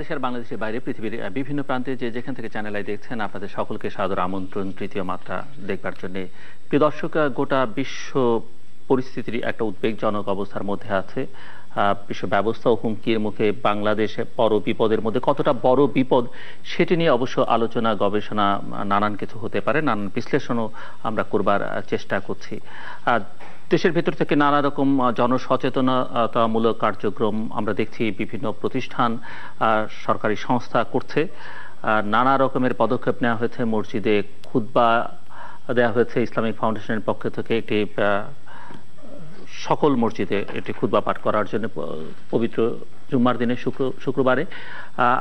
দেশের বাংলাদেশের বাইরে পৃথিবীর বিভিন্ন প্রান্তে যে যেখান থেকে চ্যানেল আই দেখছেন আপনাদের সকলকে সাদর আমন্ত্রণ তৃতীয় মাত্রা দেখবার জন্য। প্রিয় দর্শক, গোটা বিশ্ব পরিস্থিতির একটা উদ্বেগজনক অবস্থার মধ্যে আছে। বিশ্ব ব্যবস্থা ও হুমকির মুখে বাংলাদেশে বড় বিপদের মধ্যে কতটা বড় বিপদ সেটি নিয়ে অবশ্য আলোচনা গবেষণা নানান কিছু হতে পারে, নানান বিশ্লেষণও আমরা করবার চেষ্টা করছি। দেশের ভেতর থেকে নানা রকম জনসচেতনতামূলক কার্যক্রম আমরা দেখছি বিভিন্ন প্রতিষ্ঠান, সরকারি সংস্থা করছে। নানা রকমের পদক্ষেপ নেওয়া হয়েছে। মসজিদে খুতবা দেওয়া হয়েছে ইসলামিক ফাউন্ডেশনের পক্ষ থেকে, একটি সকল মসজিদে একটি খুতবা পাঠ করার জন্য পবিত্র জুম্মার দিনে শুক্রবারে।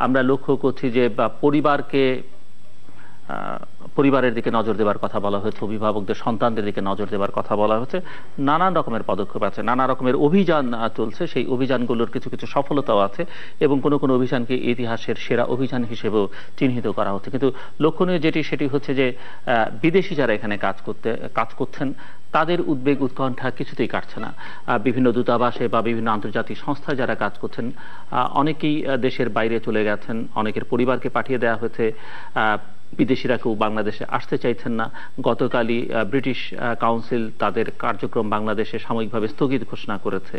আমরা লক্ষ্য করছি যে পরিবারের দিকে নজর দেওয়ার কথা বলা হয়েছে, অভিভাবকদের সন্তানদের দিকে নজর দেওয়ার কথা বলা হয়েছে। নানান রকমের পদক্ষেপ আছে, নানা রকমের অভিযান চলছে। সেই অভিযানগুলোর কিছু কিছু সফলতাও আছে এবং কোনো কোনো অভিযানকে ইতিহাসের সেরা অভিযান হিসেবেও চিহ্নিত করা হচ্ছে। কিন্তু লক্ষণীয় সেটি হচ্ছে যে বিদেশি যারা এখানে কাজ করছেন তাদের উদ্বেগ উৎকণ্ঠা কিছুতেই কাটছে না। বিভিন্ন দূতাবাসে বা বিভিন্ন আন্তর্জাতিক সংস্থায় যারা কাজ করছেন অনেকেই দেশের বাইরে চলে গেছেন, অনেকের পরিবারকে পাঠিয়ে দেওয়া হয়েছে। বিদেশিরা কেউ বাংলাদেশে আসতে চাইছেন না। গতকালই ব্রিটিশ কাউন্সিল তাদের কার্যক্রম বাংলাদেশে সাময়িকভাবে স্থগিত ঘোষণা করেছে।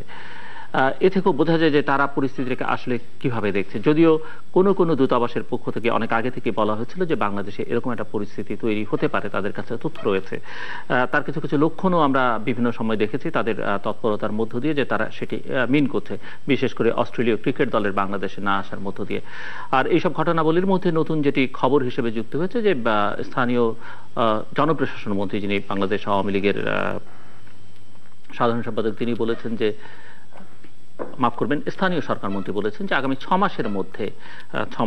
এ থেকেও বোঝা যায় যে তারা পরিস্থিতিকে আসলে কিভাবে দেখছে। যদিও কোনো কোনো দূতাবাসের পক্ষ থেকে অনেক আগে থেকে বলা হয়েছিল যে বাংলাদেশে এরকম একটা পরিস্থিতি তৈরি হতে পারে, তাদের কাছে তথ্য রয়েছে। তার কিছু কিছু লক্ষণও আমরা বিভিন্ন সময় দেখেছি তাদের তৎপরতার মধ্য দিয়ে, যে তারা সেটি মিন করছে, বিশেষ করে অস্ট্রেলীয় ক্রিকেট দলের বাংলাদেশে না আসার মধ্য দিয়ে। আর এইসব ঘটনাবলীর মধ্যে নতুন যেটি খবর হিসেবে যুক্ত হয়েছে যে স্থানীয় জনপ্রশাসন মন্ত্রী, যিনি বাংলাদেশ আওয়ামী লীগের সাধারণ সম্পাদক, তিনি বলেছেন যে স্থানীয় সরকার মন্ত্রী বলেছেন যে আগামী 6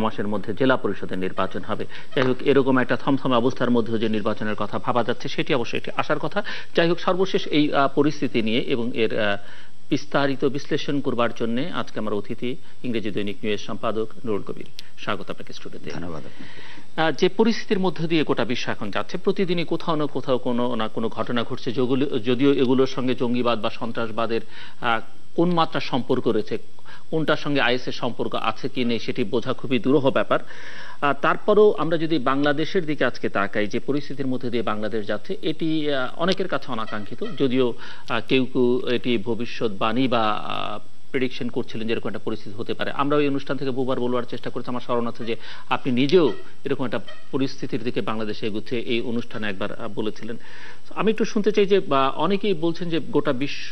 মাসের মধ্যে জেলা পরিষদের নির্বাচন হবে। যাই হোক, এরকম একটা থমথমে অবস্থার মধ্যে যে নির্বাচনের কথা ভাবা যাচ্ছে সেটি অবশ্যই একটি আশার কথা। যাই হোক, সর্বশেষ এই পরিস্থিতি নিয়ে এবং এর বিস্তারিত বিশ্লেষণ করবার জন্য আজকে আমার অতিথি ইংরেজি দৈনিক নিউজের সম্পাদক নুরুল কবির। স্বাগত আপনাকে স্টুডিওতে। ধন্যবাদ। যে পরিস্থিতির মধ্য দিয়ে গোটা বিশ্ব এখন যাচ্ছে, প্রতিদিনই কোথাও না কোথাও কোনো না কোনো ঘটনা ঘটছে, যদিও এগুলোর সঙ্গে জঙ্গিবাদ বা সন্ত্রাসবাদের কোন মাত্রা সম্পর্ক রয়েছে, কোনটার সঙ্গে আইএসের সম্পর্ক আছে কি নেই সেটি বোঝা খুবই দুরূহ ব্যাপার। তারপরেও আমরা যদি বাংলাদেশের দিকে আজকে তাকাই, যে পরিস্থিতির মধ্যে দিয়ে বাংলাদেশ যাচ্ছে, এটি অনেকের কাছে অনাকাঙ্ক্ষিত। যদিও কেউ কেউ এটি ভবিষ্যৎবাণী বা প্রেডিকশন করছিলেন যে এরকম একটা পরিস্থিতি হতে পারে। আমরা ওই অনুষ্ঠান থেকে বহুবার বলবার চেষ্টা করেছি। আমার স্মরণ আছে যে আপনি নিজেও এরকম একটা পরিস্থিতির দিকে বাংলাদেশে এগুচ্ছে এই অনুষ্ঠানে একবার বলেছিলেন। আমি একটু শুনতে চাই যে অনেকেই বলছেন যে গোটা বিশ্ব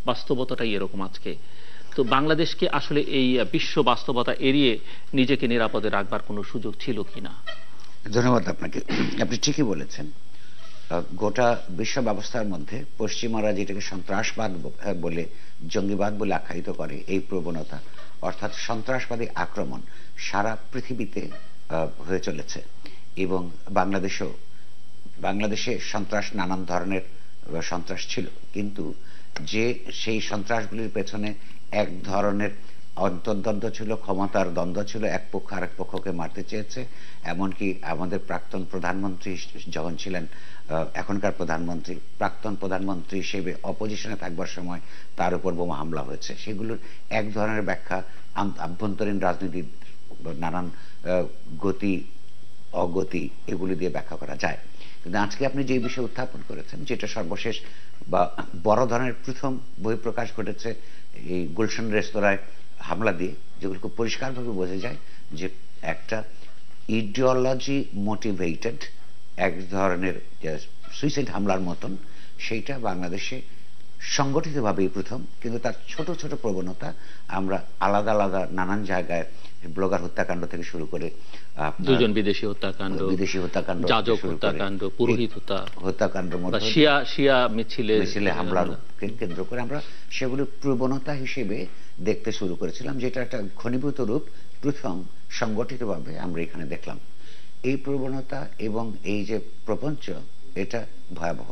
বাস্তবতাটাই এরকম আজকে, তো বাংলাদেশকে আসলে এই বিশ্ব বাস্তবতা এড়িয়ে নিজেকে নিরাপদে রাখবার কোনো সুযোগ ছিল কিনা? ধন্যবাদ আপনাকে। আপনি ঠিকই বলেছেন। গোটা বিশ্ব ব্যবস্থার মধ্যে পশ্চিমারা যেটাকে সন্ত্রাসবাদ বলে, জঙ্গিবাদ বলে আখ্যায়িত করে, এই প্রবণতা অর্থাৎ সন্ত্রাসবাদী আক্রমণ সারা পৃথিবীতে হয়ে চলেছে। এবং বাংলাদেশে সন্ত্রাস, নানান ধরনের সন্ত্রাস ছিল, কিন্তু যে সেই সন্ত্রাসগুলির পেছনে এক ধরনের অন্তর্দ্বন্দ্ব ছিল, ক্ষমতার দ্বন্দ্ব ছিল। এক পক্ষ আরেক পক্ষকে মারতে চেয়েছে। এমনকি আমাদের প্রাক্তন প্রধানমন্ত্রী যখন ছিলেন, এখনকার প্রাক্তন প্রধানমন্ত্রী হিসেবে অপোজিশনে থাকবার সময় তার উপর বোমা হামলা হয়েছে। সেগুলোর এক ধরনের ব্যাখ্যা আভ্যন্তরীণ রাজনীতির নানান গতি অগতি এগুলি দিয়ে ব্যাখ্যা করা যায়। কিন্তু আজকে আপনি যে বিষয় উত্থাপন করেছেন, যেটা সর্বশেষ বা বড় ধরনের প্রথম বহিঃপ্রকাশ ঘটেছে এই গুলশান রেস্তোরাঁয় হামলা দিয়ে, যেগুলো খুব পরিষ্কারভাবে বোঝা যায় যে একটা ইডিওলজি মোটিভেটেড এক ধরনের সুইসাইড হামলার মতন, সেইটা বাংলাদেশে সংগঠিতভাবেই প্রথম। কিন্তু তার ছোট ছোট প্রবণতা আমরা আলাদা আলাদা নানান জায়গায়, ব্লগার হত্যাকাণ্ড থেকে শুরু করে দুজন বিদেশি হত্যাকাণ্ড, যাজক হত্যাকাণ্ড, পুরোহিত হত্যাকাণ্ড, শিয়া মিছিলে হামলার কেন্দ্র করে আমরা সেগুলো প্রবণতা হিসেবে দেখতে শুরু করেছিলাম, যেটা একটা ঘনীভূত রূপ প্রথম সংগঠিতভাবে আমরা এখানে দেখলাম। এই প্রবণতা এবং এই যে প্রপঞ্চ, এটা ভয়াবহ,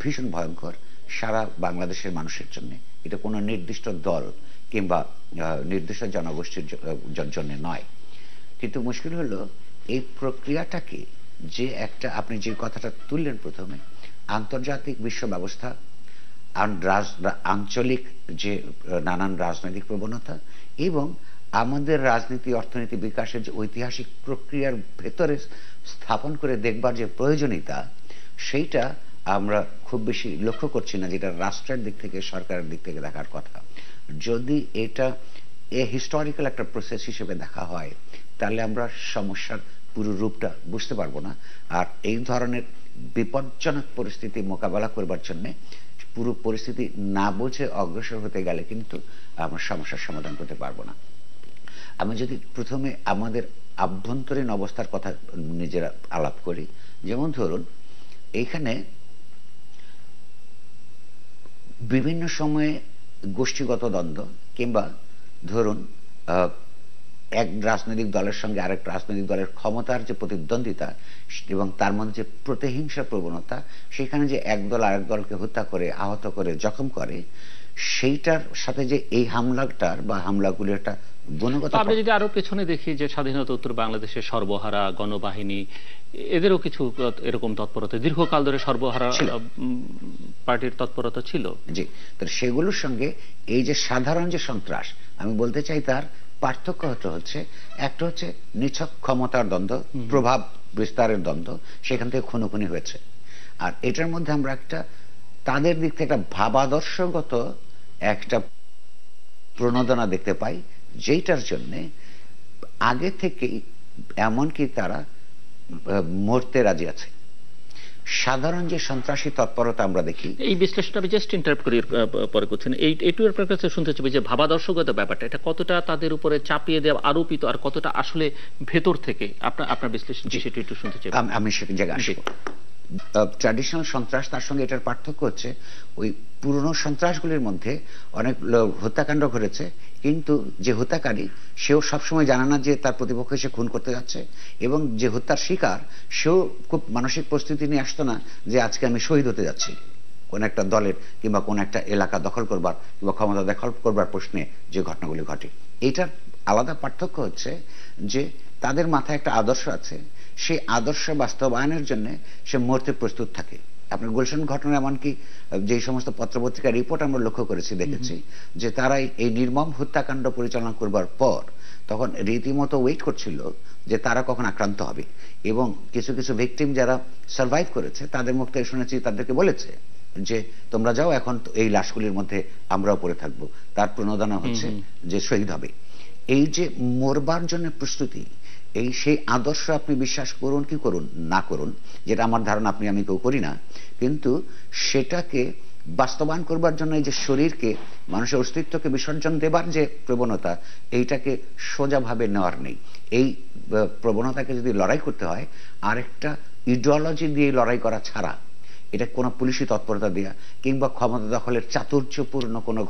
ভীষণ ভয়ঙ্কর সারা বাংলাদেশের মানুষের জন্য। এটা কোনো নির্দিষ্ট দল কিংবা নির্দিষ্ট জনগোষ্ঠীর জন্য নয়। কিন্তু মুশকিল হলো এই প্রক্রিয়াটাকে, যে একটা আপনি যে কথাটা তুললেন প্রথমে, আন্তর্জাতিক বিশ্ব ব্যবস্থা, আঞ্চলিক যে নানান রাজনৈতিক প্রবণতা এবং আমাদের রাজনীতি অর্থনীতি বিকাশের যে ঐতিহাসিক প্রক্রিয়ার ভেতরে স্থাপন করে দেখবার যে প্রয়োজনীয়তা, সেইটা আমরা খুব বেশি লক্ষ্য করছি না, যেটা রাষ্ট্রের দিক থেকে সরকারের দিক থেকে দেখার কথা। যদি এটা হিস্টোরিক্যাল একটা প্রসেস হিসেবে দেখা হয়, তাহলে আমরা সমস্যার পুরো রূপটা বুঝতে পারবো না। আর এই ধরনের বিপজ্জনক পরিস্থিতি মোকাবেলা করবার জন্য পুরো পরিস্থিতি না বুঝে অগ্রসর হতে গেলে কিন্তু আমরা সমস্যার সমাধান করতে পারবো না। আমি যদি প্রথমে আমাদের আভ্যন্তরীণ অবস্থার কথা নিজেরা আলাপ করি, যেমন ধরুন এইখানে বিভিন্ন সময়ে গোষ্ঠীগত দ্বন্দ্ব কিংবা ধরুন এক রাজনৈতিক দলের সঙ্গে আরেক রাজনৈতিক দলের ক্ষমতার যে প্রতিদ্বন্দ্বিতা এবং তার মধ্যে যে প্রতিহিংসার প্রবণতা, সেখানে যে এক দল আরেক দলকে হত্যা করে, আহত করে, জখম করে, সেইটার সাথে যে এই হামলাটার বা হামলাগুলির একটা গুণগত। আমরা যদি আরো পেছনে দেখি যে স্বাধীনতা উত্তর বাংলাদেশের সর্বহারা গণবাহিনী, এদেরও কিছু এরকম তৎপরতা, দীর্ঘকাল ধরে সর্বহারা পার্টির তৎপরতা ছিল। জি, তো সেগুলোর সঙ্গে এই যে সাধারণ যে সন্ত্রাস, আমি বলতে চাই তার পার্থক্য হচ্ছে একটা হচ্ছে নিছক ক্ষমতার দ্বন্দ্ব, প্রভাব বিস্তারের দ্বন্দ্ব, সেখান থেকে খুনোখুনি হয়েছে। আর এটার মধ্যে আমরা একটা তাদের দিক থেকে একটা ভাবাদর্শগত একটা প্রণোদনা দেখতে পাই, যেটার জন্য আগে থেকেই এমনকি তারা মরতে রাজি আছে। সাধারণ যে সন্ত্রাসী তৎপরতা আমরা দেখি, এই বিশ্লেষণটা আমি জাস্ট ইন্টারাপ্ট করি, পরে করছেন এইটু আপনার কাছে শুনতে চাই যে ভাবাদর্শগত ব্যাপারটা, এটা কতটা তাদের উপরে চাপিয়ে দেওয়া আরোপিত আর কতটা আসলে ভেতর থেকে আপনার বিশ্লেষণ সেটা একটু শুনতে চাই। আমি সে জায়গায় আসি। ট্র্যাডিশনাল সন্ত্রাস, তার সঙ্গে এটার পার্থক্য হচ্ছে ওই পুরনো সন্ত্রাসগুলির মধ্যে অনেক হত্যাকাণ্ড ঘটেছে, কিন্তু যে হত্যাকারী সেও সবসময় জানে না যে তার প্রতিপক্ষ এসে খুন করতে যাচ্ছে, এবং যে হত্যার শিকার সেও খুব মানসিক প্রস্তুতি নিয়ে আসতো না যে আজকে আমি শহীদ হতে যাচ্ছি কোন একটা দলের কিংবা কোন একটা এলাকা দখল করবার কিংবা ক্ষমতা দখল করবার প্রশ্নে যে ঘটনাগুলি ঘটে। এটার আলাদা পার্থক্য হচ্ছে যে তাদের মাথায় একটা আদর্শ আছে, সেই আদর্শ বাস্তবায়নের জন্য সে মরতে প্রস্তুত থাকে। আপনার গুলশান ঘটনা এমনকি যে সমস্ত পত্রপত্রিকার রিপোর্ট আমরা লক্ষ্য করেছি, দেখেছি যে তারা এই নির্মম হত্যাকাণ্ড পরিচালনা করবার পর তখন রীতিমতো ওয়েট করছিল যে তারা কখন আক্রান্ত হবে, এবং কিছু কিছু ভিকটিম যারা সার্ভাইভ করেছে তাদের মুখ থেকে শুনেছি, তাদেরকে বলেছে যে তোমরা যাও, এখন এই লাশগুলির মধ্যে আমরাও পড়ে থাকবো। তার প্রণোদনা হচ্ছে যে শহীদ হবে। এই যে মরবার জন্য প্রস্তুতি, এই সেই আদর্শ আপনি বিশ্বাস করুন কি করুন না করুন, যেটা আমার ধারণা আপনি আমি কেউ করি না, কিন্তু সেটাকে বাস্তবায়ন করবার জন্য এই যে শরীরকে, মানুষের অস্তিত্বকে বিসর্জন দেবার যে প্রবণতা, এইটাকে সোজাভাবে নেওয়ার নেই। এই প্রবণতাকে যদি লড়াই করতে হয়, আরেকটা ইডিওলজি দিয়ে লড়াই করা ছাড়া, এটা কোনো পুলিশি তৎপরতা দেয়া কিংবা ক্ষমতা দখলের চাতুর্যপূর্ণ কোনো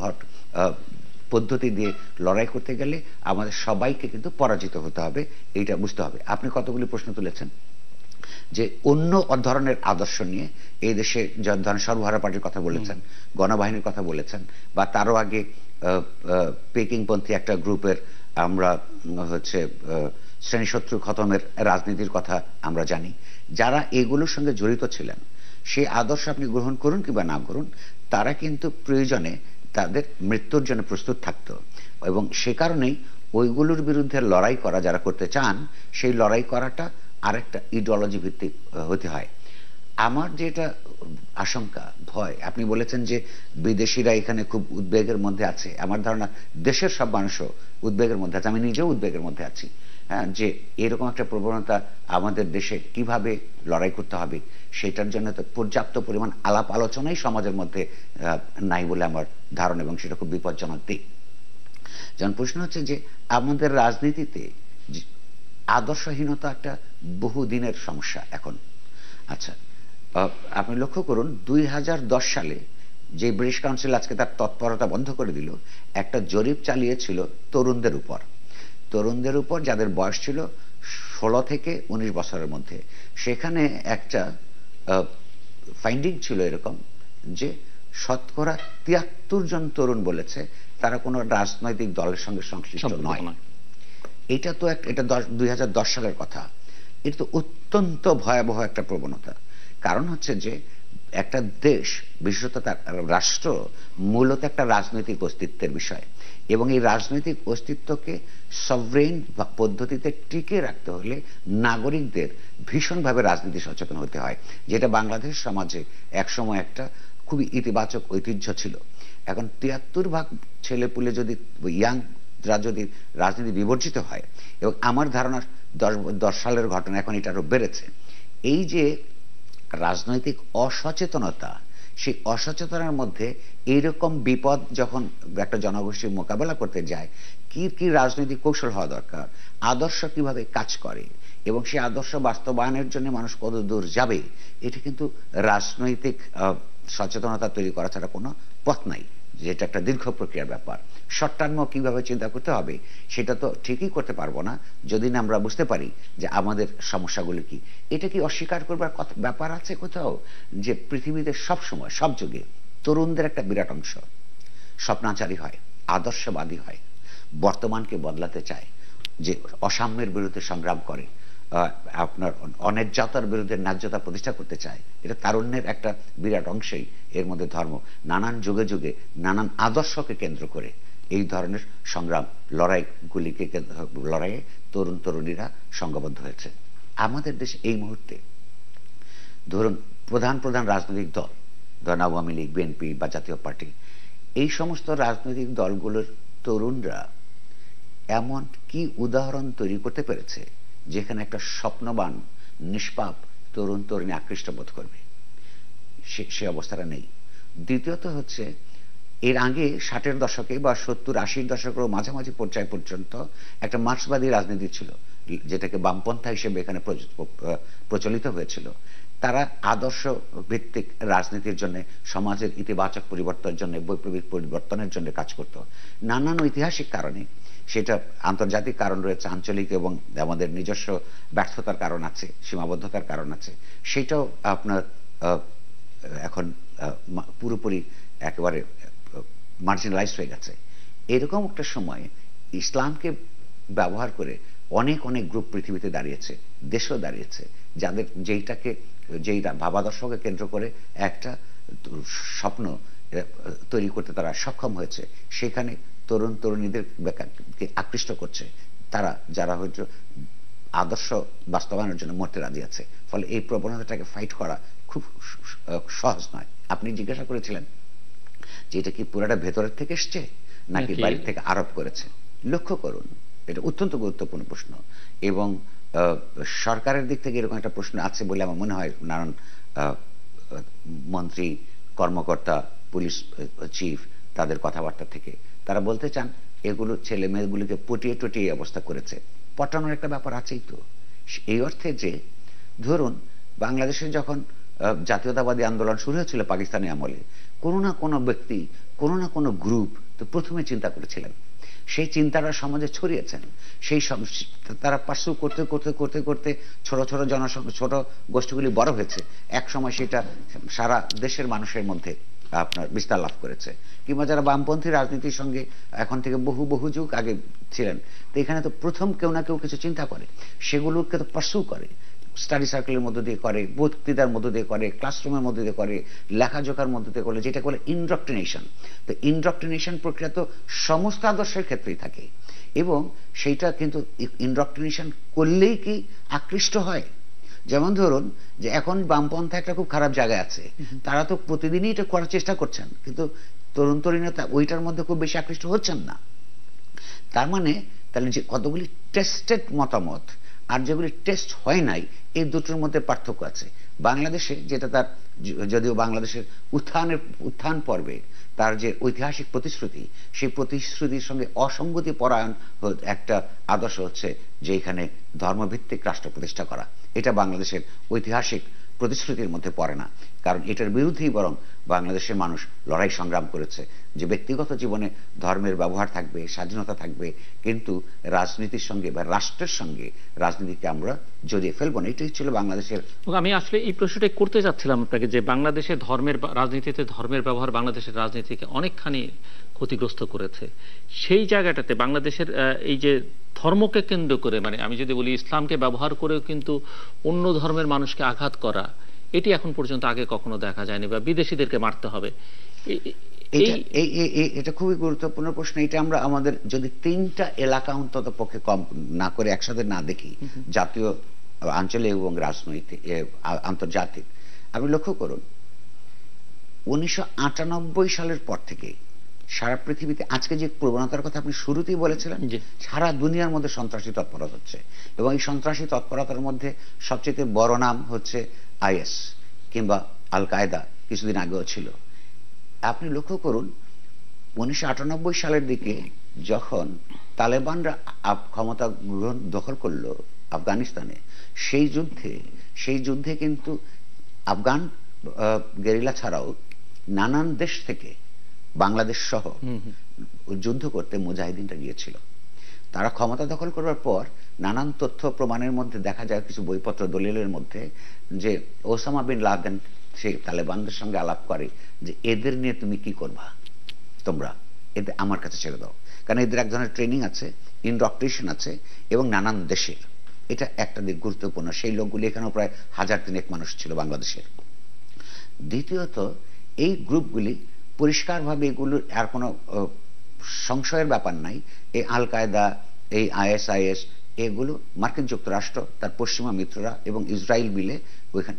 পদ্ধতি দিয়ে লড়াই করতে গেলে আমাদের সবাইকে কিন্তু পরাজিত হতে হবে, এইটা বুঝতে হবে। আপনি কতগুলি প্রশ্ন তুলেছেন যে অন্য ধরনের আদর্শ নিয়ে এই দেশে যে ধরনের সর্বহারা পার্টির কথা বলেছেন, গণবাহিনীর কথা বলেছেন, বা তারও আগে পেকিংপন্থী একটা গ্রুপের আমরা হচ্ছে শ্রেণীশত্রু খতমের রাজনীতির কথা আমরা জানি। যারা এগুলোর সঙ্গে জড়িত ছিলেন, সেই আদর্শ আপনি গ্রহণ করুন কিংবা না করুন, তারা কিন্তু প্রয়োজনে তাদের মৃত্যুর জন্য প্রস্তুত থাকতো, এবং সে কারণেই ওইগুলোর বিরুদ্ধে লড়াই করা যারা করতে চান, সেই লড়াই করাটা আরেকটা ইডিওলজি ভিত্তিক হতে হয়। আমার যেটা আশঙ্কা, ভয়, আপনি বলেছেন যে বিদেশিরা এখানে খুব উদ্বেগের মধ্যে আছে, আমার ধারণা দেশের সব মানুষও উদ্বেগের মধ্যে আছে, আমি নিজেও উদ্বেগের মধ্যে আছি। হ্যাঁ, যে এরকম একটা প্রবণতা আমাদের দেশে কিভাবে লড়াই করতে হবে, সেটার জন্য তো পর্যাপ্ত পরিমাণ আলাপ আলোচনাই সমাজের মধ্যে নাই বলে আমার ধারণা, এবং সেটা খুব বিপজ্জনক দিক। যেমন প্রশ্ন হচ্ছে যে আমাদের রাজনীতিতে আদর্শহীনতা একটা বহুদিনের সমস্যা এখন। আচ্ছা, আপনি লক্ষ্য করুন 2010 সালে যে ব্রিটিশ কাউন্সিল আজকে তার তৎপরতা বন্ধ করে দিল, একটা জরিপ চালিয়েছিল তরুণদের উপর যাদের বয়স ছিল 16 থেকে 19 বছরের মধ্যে। সেখানে একটা ফাইন্ডিং ছিল এরকম যে শতকরা 73 জন তরুণ বলেছে তারা কোনো রাজনৈতিক দলের সঙ্গে সংশ্লিষ্ট নয়। এটা তো এটা 2010 সালের কথা। এটা তো অত্যন্ত ভয়াবহ একটা প্রবণতা। কারণ হচ্ছে যে একটা দেশ, বিশেষত তার রাষ্ট্র মূলত একটা রাজনৈতিক অস্তিত্বের বিষয়, এবং এই রাজনৈতিক অস্তিত্বকে সভরেন পদ্ধতিতে টিকে রাখতে হলে নাগরিকদের ভীষণভাবে রাজনীতি সচেতন হতে হয়, যেটা বাংলাদেশ সমাজে একসময় একটা খুবই ইতিবাচক ঐতিহ্য ছিল। এখন ৭৩% ছেলেপুলে যদি ইয়াংরা যদি রাজনীতি বিবর্জিত হয়, এবং আমার ধারণা 10 সালের ঘটনা, এখন এটা আরো বেড়েছে, এই যে রাজনৈতিক অসচেতনতা, সেই অসচেতনার মধ্যে এইরকম বিপদ যখন একটা জনগোষ্ঠী মোকাবেলা করতে যায়, কি কি রাজনৈতিক কৌশল হওয়া দরকার, আদর্শ কিভাবে কাজ করে, এবং সেই আদর্শ বাস্তবায়নের জন্য মানুষ কত দূর যাবে, এটা কিন্তু রাজনৈতিক সচেতনতা তৈরি করা ছাড়া কোনো পথ নাই, যেটা একটা দীর্ঘ প্রক্রিয়ার ব্যাপার। শর্ট টার্ম কিভাবে চিন্তা করতে হবে সেটা তো ঠিকই করতে পারবো না যদি না আমরা বুঝতে পারি যে আমাদের সমস্যাগুলো কি। এটা কি অস্বীকার করবার ব্যাপার আছে কোথাও, যে পৃথিবীতে সব সময় সব যুগে তরুণদের একটা বিরাট অংশ স্বপ্নাচারী হয়, আদর্শবাদী হয়, বর্তমানকে বদলাতে চায়, যে অসাম্যের বিরুদ্ধে সংগ্রাম করে, আপনার অন্যায্যতার বিরুদ্ধে ন্যায্যতা প্রতিষ্ঠা করতে চায়। এটা তারুণ্যের একটা বিরাট অংশই এর মধ্যে ধর্ম। নানান যুগে যুগে নানান আদর্শকে কেন্দ্র করে এই ধরনের সংগ্রাম লড়াইয়ে তরুণ তরুণীরা সংঘবদ্ধ হয়েছে। আমাদের দেশে এই মুহূর্তে ধরুন প্রধান প্রধান রাজনৈতিক দল, ধরুন আওয়ামী লীগ, বিএনপি বা জাতীয় পার্টি, এই সমস্ত রাজনৈতিক দলগুলোর তরুণরা এমন কি উদাহরণ তৈরি করতে পেরেছে যেখানে একটা স্বপ্নবান নিষ্পাপ তরুণ তরুণী আকৃষ্ট বোধ করবে? সে অবস্থাটা নেই। দ্বিতীয়ত হচ্ছে, এর আগে 60-এর দশকে বা 70-80-র দশকের মাঝামাঝি পর্যায় পর্যন্ত একটা মার্ক্সবাদী রাজনীতি ছিল, যেটাকে বামপন্থা হিসেবে এখানে প্রচলিত হয়েছিল। তারা আদর্শ ভিত্তিক রাজনীতির জন্য, সমাজের ইতিবাচক পরিবর্তনের জন্য, বৈপ্লবিক পরিবর্তনের জন্য কাজ করত। নানান ঐতিহাসিক কারণে, সেটা আন্তর্জাতিক কারণ রয়েছে, আঞ্চলিক এবং আমাদের নিজস্ব ব্যর্থতার কারণ আছে, সীমাবদ্ধতার কারণ আছে, সেটাও আপনার এখন পুরোপুরি একেবারে মার্জিনালাইজ হয়ে গেছে। এরকম একটা সময় ইসলামকে ব্যবহার করে অনেক অনেক গ্রুপ পৃথিবীতে দাঁড়িয়েছে, দেশও দাঁড়িয়েছে, যাদের যেই ভাবাদর্শকে কেন্দ্র করে একটা স্বপ্ন তৈরি করতে তারা সক্ষম হয়েছে। সেখানে তরুণ তরুণীদের আকৃষ্ট করছে তারা, যারা হয়তো আদর্শ বাস্তবায়নের জন্য মরতে রাজি আছে। ফলে এই প্রবণতাটাকে ফাইট করা খুব সহজ নয়। আপনি জিজ্ঞাসা করেছিলেন যে এটা কি পুরাটা ভেতরের থেকে এসছে নাকি বাইরে থেকে আরোপ করেছে। লক্ষ্য করুন, এটা অত্যন্ত গুরুত্বপূর্ণ প্রশ্ন, এবং সরকারের দিক থেকে এরকম একটা প্রশ্ন আছে বলে আমার মনে হয়। নানান মন্ত্রী, কর্মকর্তা, পুলিশ চিফ, তাদের কথাবার্তা থেকে তারা বলতে চান এগুলো ছেলে মেয়েগুলিকে পটিয়ে টটিয়ে অবস্থা করেছে। পটানোর একটা ব্যাপার আছেই তো, এই অর্থে যে ধরুন বাংলাদেশে যখন জাতীয়তাবাদী আন্দোলন শুরু হয়েছিল পাকিস্তানি আমলে, কোনো না কোনো ব্যক্তি, কোনো না কোনো গ্রুপ তো প্রথমে চিন্তা করেছিলেন, সেই চিন্তাটা সমাজে ছড়িয়েছেন। সেই তারা পার্সু করতে করতে করতে করতে ছোট ছোট ছোট গোষ্ঠীগুলি বড় হয়েছে, এক সময় সেটা সারা দেশের মানুষের মধ্যে আপনার বিস্তার লাভ করেছে। কিংবা যারা বামপন্থী রাজনীতির সঙ্গে এখন থেকে বহু বহু যুগ আগে ছিলেন, তো এখানে তো প্রথম কেউ না কেউ কিছু চিন্তা করে, সেগুলোকে তো পার্সু করে, স্টাডি সার্কেলের মধ্য দিয়ে করে, বক্তৃতার মধ্য দিয়ে করে, ক্লাসরুমের মধ্য দিয়ে করে, লেখাজোখার মধ্য দিয়ে করে, যেটা বলে ইনডক্ট্রিনেশন। তো ইনডক্ট্রিনেশন প্রক্রিয়া তো সমস্ত আদর্শের ক্ষেত্রেই থাকে, এবং সেইটা কিন্তু ইনডক্ট্রিনেশন করলেই কি আকৃষ্ট হয়? যেমন ধরুন যে এখন বামপন্থা একটা খুব খারাপ জায়গায় আছে, তারা তো প্রতিদিনই এটা করার চেষ্টা করছেন, কিন্তু তরুণ তরুণীরা ওইটার মধ্যে খুব বেশি আকৃষ্ট হচ্ছেন না। তার মানে তাহলে যে কতগুলি টেস্টেড মতামত আর যেগুলি টেস্ট হয় নাই, এই দুটোর মধ্যে পার্থক্য আছে। বাংলাদেশে যেটা তার, যদিও বাংলাদেশের উত্থান পর্বে তার যে ঐতিহাসিক প্রতিশ্রুতি, সেই প্রতিশ্রুতির সঙ্গে অসঙ্গতি পরায়ণ একটা আদর্শ হচ্ছে যে এখানে ধর্মভিত্তিক রাষ্ট্র প্রতিষ্ঠা করা। এটা বাংলাদেশের ঐতিহাসিক প্রতিশ্রুতির মধ্যে পড়ে না, কারণ এটার বিরুদ্ধেই বরং বাংলাদেশের মানুষ লড়াই সংগ্রাম করেছে যে ব্যক্তিগত জীবনে ধর্মের ব্যবহার থাকবে, স্বাধীনতা থাকবে, কিন্তু রাজনীতির সঙ্গে বা রাষ্ট্রের সঙ্গে রাজনীতিকে আমরা জড়িয়ে ফেলবো না। এটাই ছিল বাংলাদেশের। আমি আসলে এই প্রশ্নটাই করতে যাচ্ছিলাম আপনাকে, যে বাংলাদেশের রাজনীতিতে ধর্মের ব্যবহার বাংলাদেশের রাজনীতিকে অনেকখানি ক্ষতিগ্রস্ত করেছে। সেই জায়গাটাতে বাংলাদেশের এই যে ধর্মকে কেন্দ্র করে, মানে আমি যদি বলি ইসলামকে ব্যবহার করেও কিন্তু অন্য ধর্মের মানুষকে আঘাত করা, এটি এখন পর্যন্ত আগে কখনো দেখা যায়নি, বা বিদেশিদেরকে মারতে হবে। এটা খুবই গুরুত্বপূর্ণ প্রশ্ন। এটা আমরা আমাদের যদি 3টা এলাকা অন্তত পক্ষে কম না করে একসাথে না দেখি, জাতীয়, আঞ্চলিক এবং রাজনৈতিক, আন্তর্জাতিক, আপনি লক্ষ্য করুন 1998 সালের পর থেকে সারা পৃথিবীতে আজকে যে প্রবণতার কথা আপনি শুরুতেই বলেছিলেন, সারা দুনিয়ার মধ্যে সন্ত্রাসী তৎপরতা হচ্ছে, এবং এই সন্ত্রাসী তৎপরতার মধ্যে সবচেয়ে বড় নাম হচ্ছে আইএস কিংবা আল কায়দা, কিছুদিন আগেও ছিল। আপনি লক্ষ্য করুন 1998 সালের দিকে যখন তালেবানরা ক্ষমতা দখল করলো আফগানিস্তানে, সেই যুদ্ধে কিন্তু আফগান গেরিলা ছাড়াও নানান দেশ থেকে, বাংলাদেশ সহ, যুদ্ধ করতে মুজাহিদিনরা গিয়েছিল। তারা ক্ষমতা দখল করার পর নানান তথ্য প্রমাণের মধ্যে দেখা যায়, কিছু বইপত্র দলিলের মধ্যে, যে ওসামা বিন লাদেন সে তালেবানদের সঙ্গে আলাপ করে যে এদের নিয়ে তুমি কি করবা, তোমরা এদের আমার কাছে ছেড়ে দাও, কারণ এদের এক ধরনের ট্রেনিং আছে, ইনডক্ট্রিনেশন আছে, এবং নানান দেশের। এটা একটা দিক গুরুত্বপূর্ণ। সেই লোকগুলি এখানেও প্রায় 1000-3 মানুষ ছিল বাংলাদেশের। দ্বিতীয়ত, এই গ্রুপগুলি পরিষ্কারভাবে, এগুলোর আর কোনো সংশয়ের ব্যাপার নাই, এই আল কায়দা, এই আইএসআইএস, এগুলো মার্কিন যুক্তরাষ্ট্র, তার পশ্চিমা মিত্ররা এবং ইসরায়েল মিলে ওইখানে,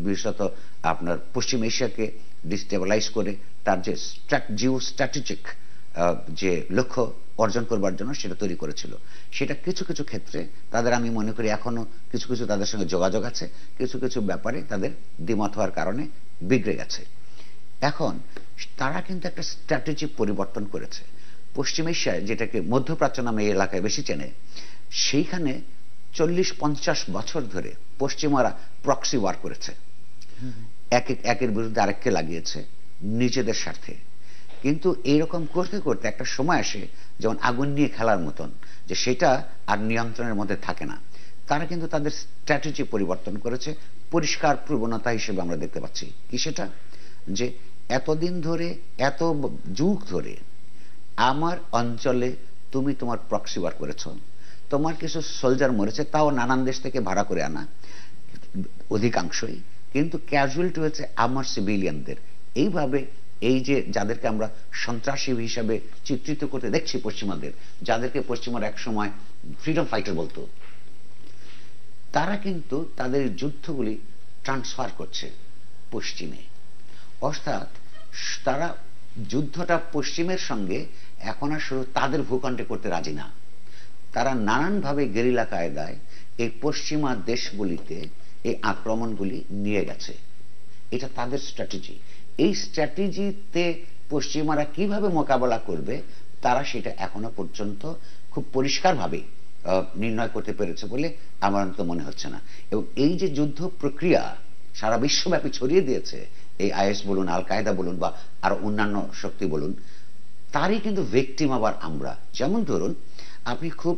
বিশেষত আপনার পশ্চিম এশিয়াকে ডিস্টেবিলাইজ করে তার যে জিও স্ট্র্যাটেজিক যে লক্ষ্য অর্জন করবার জন্য সেটা তৈরি করেছিল। সেটা কিছু কিছু ক্ষেত্রে তাদের, আমি মনে করি এখনো কিছু কিছু তাদের সঙ্গে যোগাযোগ আছে, কিছু কিছু ব্যাপারে তাদের দ্বিমত হওয়ার কারণে বিগড়ে গেছে। এখন তারা কিন্তু একটা স্ট্র্যাটেজি পরিবর্তন করেছে। পশ্চিম এশিয়ায়, যেটাকে মধ্যপ্রাচ্য নামে এই এলাকায় বেশি চেনে, সেইখানে 40-50 বছর ধরে পশ্চিমারা প্রক্সি ওয়ার করেছে, একের বিরুদ্ধে আরেককে লাগিয়েছে নিজেদের স্বার্থে। কিন্তু এইরকম করতে করতে একটা সময় আসে, যেমন আগুন নিয়ে খেলার মতন, যে সেটা আর নিয়ন্ত্রণের মধ্যে থাকে না। তারা কিন্তু তাদের স্ট্র্যাটেজি পরিবর্তন করেছে। পরিষ্কার প্রবণতা হিসেবে আমরা দেখতে পাচ্ছি কি, সেটা যে এতদিন ধরে, এত যুগ ধরে আমার অঞ্চলে তুমি তোমার প্রক্সি ওয়ার করেছ, তোমার কিছু সোলজার মরেছে, তাও নানান দেশ থেকে ভাড়া করে আনা অধিকাংশই, কিন্তু ক্যাজুয়ালিটি হয়েছে আমার সিভিলিয়ানদের। এইভাবে এই যে যাদেরকে আমরা সন্ত্রাসী হিসাবে চিত্রিত করতে দেখছি পশ্চিমাদের, যাদেরকে পশ্চিমারা এক সময় ফ্রিডম ফাইটার বলতো, তারা কিন্তু তাদের যুদ্ধগুলি ট্রান্সফার করছে পশ্চিমে। অর্থাৎ তারা যুদ্ধটা পশ্চিমের সঙ্গে এখন আর শুধু তাদের ভূখণ্ডে করতে রাজি না, তারা নানানভাবে গেরিলা কায়দায় এই পশ্চিমা দেশগুলিতে এই আক্রমণগুলি নিয়ে গেছে। এটা তাদের স্ট্র্যাটেজি। এই স্ট্র্যাটেজিতে পশ্চিমারা কিভাবে মোকাবেলা করবে, তারা সেটা এখনো পর্যন্ত খুব পরিষ্কারভাবে নির্ণয় করতে পেরেছে বলে আমার অন্তত মনে হচ্ছে না। এবং এই যে যুদ্ধ প্রক্রিয়া সারা বিশ্বব্যাপী ছড়িয়ে দিয়েছে, এই আইএস বলুন, আল কায়দা বলুন, বা আরো অন্যান্য শক্তি বলুন, তারই কিন্তু ভিকটিম আবার আমরা। যেমন ধরুন, আপনি খুব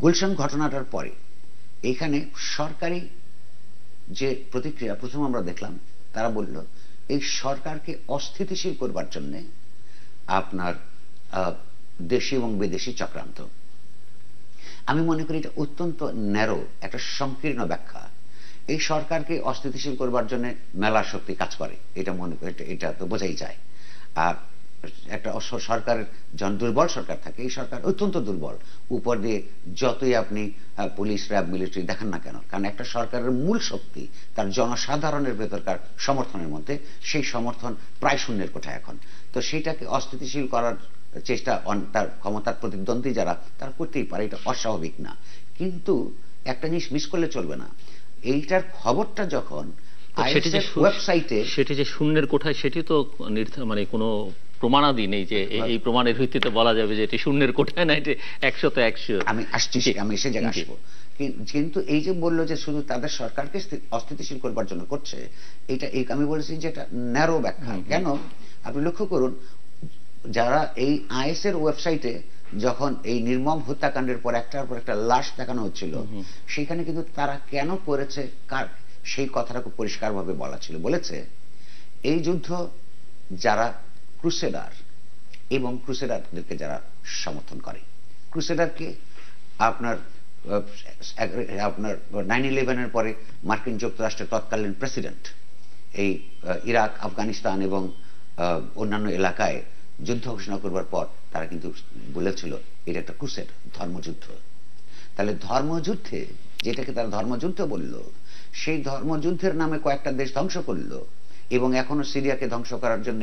গুলশান ঘটনাটার পরে এইখানে সরকারি যে প্রতিক্রিয়া প্রথম আমরা দেখলাম, তারা বলল এই সরকারকে অস্থিতিশীল করবার জন্য আপনার দেশি এবং বিদেশি চক্রান্ত। আমি মনে করি এটা অত্যন্ত ন্যারো, একটা সংকীর্ণ ব্যাখ্যা। এই সরকারকে অস্থিতিশীল করবার জন্য মেলা শক্তি কাজ করে, এটা মনে করি, এটা তো বোঝাই যায়। আর একটা সরকারের যখন দুর্বল সরকার থাকে, এই সরকার অত্যন্ত দুর্বল, উপর দিয়ে যতই আপনি পুলিশ, র্যাব, মিলিটারি দেখান না কেন, কারণ একটা সরকারের মূল শক্তি তার জনসাধারণের ভেতরকার সমর্থনের মধ্যে, সেই সমর্থন প্রায় শূন্যের কোঠায় এখন। তো সেটাকে অস্থিতিশীল করার চেষ্টা তার ক্ষমতার প্রতিদ্বন্দ্বী যারা, তারা করতেই পারে, এটা অস্বাভাবিক না। কিন্তু একটা জিনিস মিস করলে চলবে না, এইটার খবরটা যখন ওয়েবসাইটে, সেটি যে শূন্যের কোঠায়, সেটি তো মানে কোনো প্রমাণাদি নেই যে এই প্রমাণের ভিত্তিতে বলা যাবে যে এটি শূন্যের কোঠায় না, এটি 100তে 100। আমি আসছি, আমি এসে জায়গায় আসবো। কিন্তু এই যে বললো যে শুধু তাদের সরকারকে অস্থিতিশীল করবার জন্য করছে, এটা আমি বলেছি যে এটা ন্যারো ব্যাখ্যা। কেন? আপনি লক্ষ্য করুন, যারা এই আইএস এর ওয়েবসাইটে যখন এই নির্মম হত্যাকাণ্ডের পর একটার পর একটা লাশ দেখানো হচ্ছিল, সেখানে কিন্তু তারা কেন করেছে, কার, সেই কথাটা খুব পরিষ্কারভাবে বলা ছিল। বলেছে এই যুদ্ধ যারা ক্রুসেডার এবং ক্রুসেডারদেরকে যারা সমর্থন করে, ক্রুসেডারকে আপনার আপনার 9/11-এর পরে মার্কিন যুক্তরাষ্ট্রের তৎকালীন প্রেসিডেন্ট এই ইরাক, আফগানিস্তান এবং অন্যান্য এলাকায় যুদ্ধ ঘোষণা করবার পর তারা কিন্তু বলেছিল এটা একটা ক্রুসেড, ধর্মযুদ্ধ। তাহলে ধর্মযুদ্ধে, যেটাকে তারা ধর্মযুদ্ধ বলল, সেই ধর্মযুদ্ধের নামে কয়েকটা দেশ ধ্বংস করলো এবং এখনো সিরিয়াকে ধ্বংস করার জন্য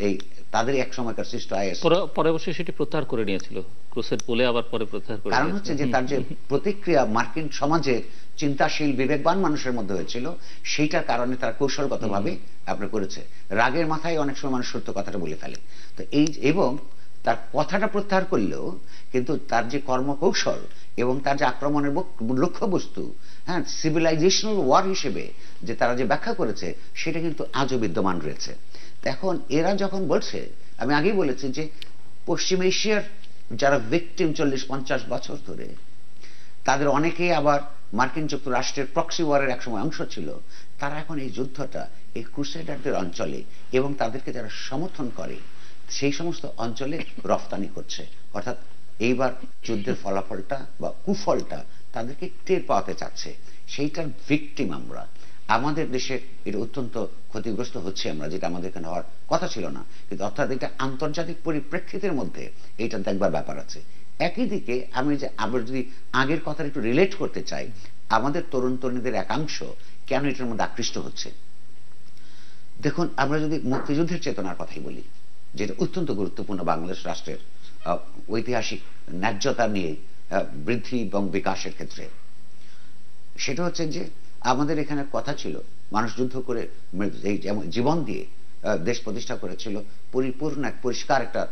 এই তাদের এক সময়কার সৃষ্ট আইএস পরে অবশ্যই সেটি প্রত্যাহার করে নিয়েছিল, ক্রুসেড বলে আবার পরে প্রত্যাহার করে। কারণ হচ্ছে যে তার যে প্রতিক্রিয়া মার্কিন সমাজের চিন্তাশীল বিবেকবান মানুষের মধ্যে হয়েছিল, সেইটার কারণে তারা কৌশলগতভাবে আপনার করেছে। রাগের মাথায় অনেক সময় মানুষ সত্য কথাটা বলে ফেলে। তো এই এবং তার কথাটা প্রত্যাহার করলেও কিন্তু তার যে কর্মকৌশল এবং তার যে আক্রমণের লক্ষ্যবস্তু, হ্যাঁ, সিভিলাইজেশনাল ওয়ার হিসেবে যে তারা যে ব্যাখ্যা করেছে, সেটা কিন্তু আজও বিদ্যমান রয়েছে। এখন এরা যখন বলছে, আমি আগেই বলেছি যে পশ্চিম এশিয়ার যারা ভিকটিম 40-50 বছর ধরে, তাদের অনেকেই আবার মার্কিন যুক্তরাষ্ট্রের প্রক্সি ওয়ারের একসময় অংশ ছিল। তারা এখন এই যুদ্ধটা এই ক্রুসেডারদের অঞ্চলে এবং তাদেরকে যারা সমর্থন করে সেই সমস্ত অঞ্চলে রফতানি করছে। অর্থাৎ এইবার যুদ্ধের ফলাফলটা বা কুফলটা তাদেরকে টের পাওয়াতে চাচ্ছে। সেইটার ভিকটিম আমরা। আমাদের দেশে এটা অত্যন্ত ক্ষতিগ্রস্ত হচ্ছে আমরা, যেটা আমাদের এখানে হওয়ার কথা ছিল না। কিন্তু অর্থাৎ এটা আন্তর্জাতিক পরিপ্রেক্ষিতের মধ্যে এইটা দেখবার ব্যাপার আছে। একই দিকে আমি যে আবার যদি আগের কথা একটু রিলেট করতে চাই, আমাদের তরুণ তরুণীদের একাংশ কেন এটার মধ্যে আকৃষ্ট হচ্ছে। দেখুন, আমরা যদি মুক্তিযুদ্ধের চেতনার কথাই বলি, যেটা অত্যন্ত গুরুত্বপূর্ণ বাংলাদেশ রাষ্ট্রের ঐতিহাসিক ন্যায্যতা নিয়ে বৃদ্ধি এবং বিকাশের ক্ষেত্রে, সেটা হচ্ছে যে আমাদের এখানে কথা ছিল মানুষ যুদ্ধ করে এই জীবন দিয়ে দেশ প্রতিষ্ঠা করেছিল পরিপূর্ণ এক পরিষ্কার একটা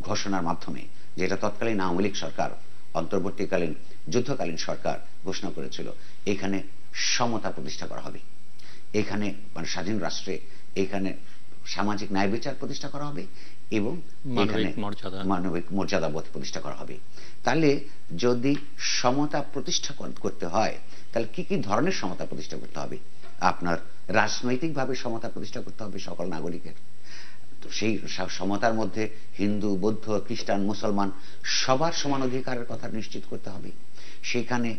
ঘোষণার মাধ্যমে, যেটা তৎকালীন আওয়ামী লীগ সরকার, অন্তর্বর্তীকালীন যুদ্ধকালীন সরকার ঘোষণা করেছিল। এখানে সমতা প্রতিষ্ঠা করা হবে, এখানে মানে স্বাধীন রাষ্ট্রে এখানে সামাজিক ন্যায় বিচার প্রতিষ্ঠা করা হবে এবং এখানে মানবিক মর্যাদাবোধ প্রতিষ্ঠা করা হবে। তাহলে যদি সমতা প্রতিষ্ঠা করতে হয়, তাহলে কি কি ধরনের সমতা প্রতিষ্ঠা করতে হবে? আপনার রাজনৈতিকভাবে সমতা প্রতিষ্ঠা করতে হবে সকল নাগরিকের। তো সেই সমতার মধ্যে হিন্দু, বৌদ্ধ, খ্রিস্টান, মুসলমান সবার সমান অধিকারের কথা নিশ্চিত করতে হবে। সেখানে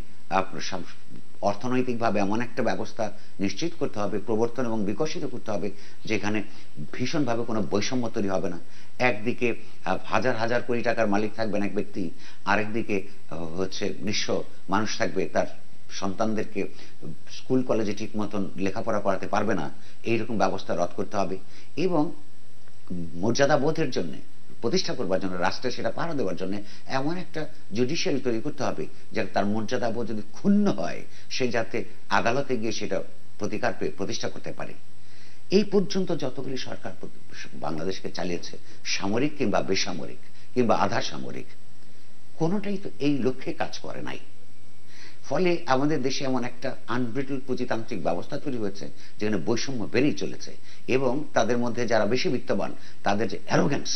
অর্থনৈতিকভাবে এমন একটা ব্যবস্থা নিশ্চিত করতে হবে, প্রবর্তন এবং বিকশিত করতে হবে, যেখানে ভীষণভাবে কোনো বৈষম্য তৈরি হবে না। একদিকে হাজার হাজার কোটি টাকার মালিক থাকবেন এক ব্যক্তি, আরেকদিকে হচ্ছে নিঃস্ব মানুষ থাকবে, তার সন্তানদেরকে স্কুল কলেজে ঠিক মতন লেখাপড়া করাতে পারবে না, এইরকম ব্যবস্থা রদ করতে হবে। এবং মর্যাদাবোধের জন্য প্রতিষ্ঠা করবার জন্য, রাষ্ট্রে সেটা পাহারা দেওয়ার জন্য এমন একটা জুডিশিয়ারি তৈরি করতে হবে যাতে তার মর্যাদাবোধ যদি ক্ষুণ্ণ হয়, সে যাতে আদালতে গিয়ে সেটা প্রতিকার পেয়ে প্রতিষ্ঠা করতে পারে। এই পর্যন্ত যতগুলি সরকার বাংলাদেশকে চালিয়েছে, সামরিক কিংবা বেসামরিক কিংবা আধা সামরিক, কোনোটাই তো এই লক্ষ্যে কাজ করে নাই। ফলে আমাদের দেশে এমন একটা আনব্রিটল পুঁজিতান্ত্রিক ব্যবস্থা তৈরি হয়েছে যেখানে বৈষম্য বেড়েই চলেছে এবং তাদের মধ্যে যারা বেশি বিত্তবান, তাদের যে অ্যারোগ্যান্স,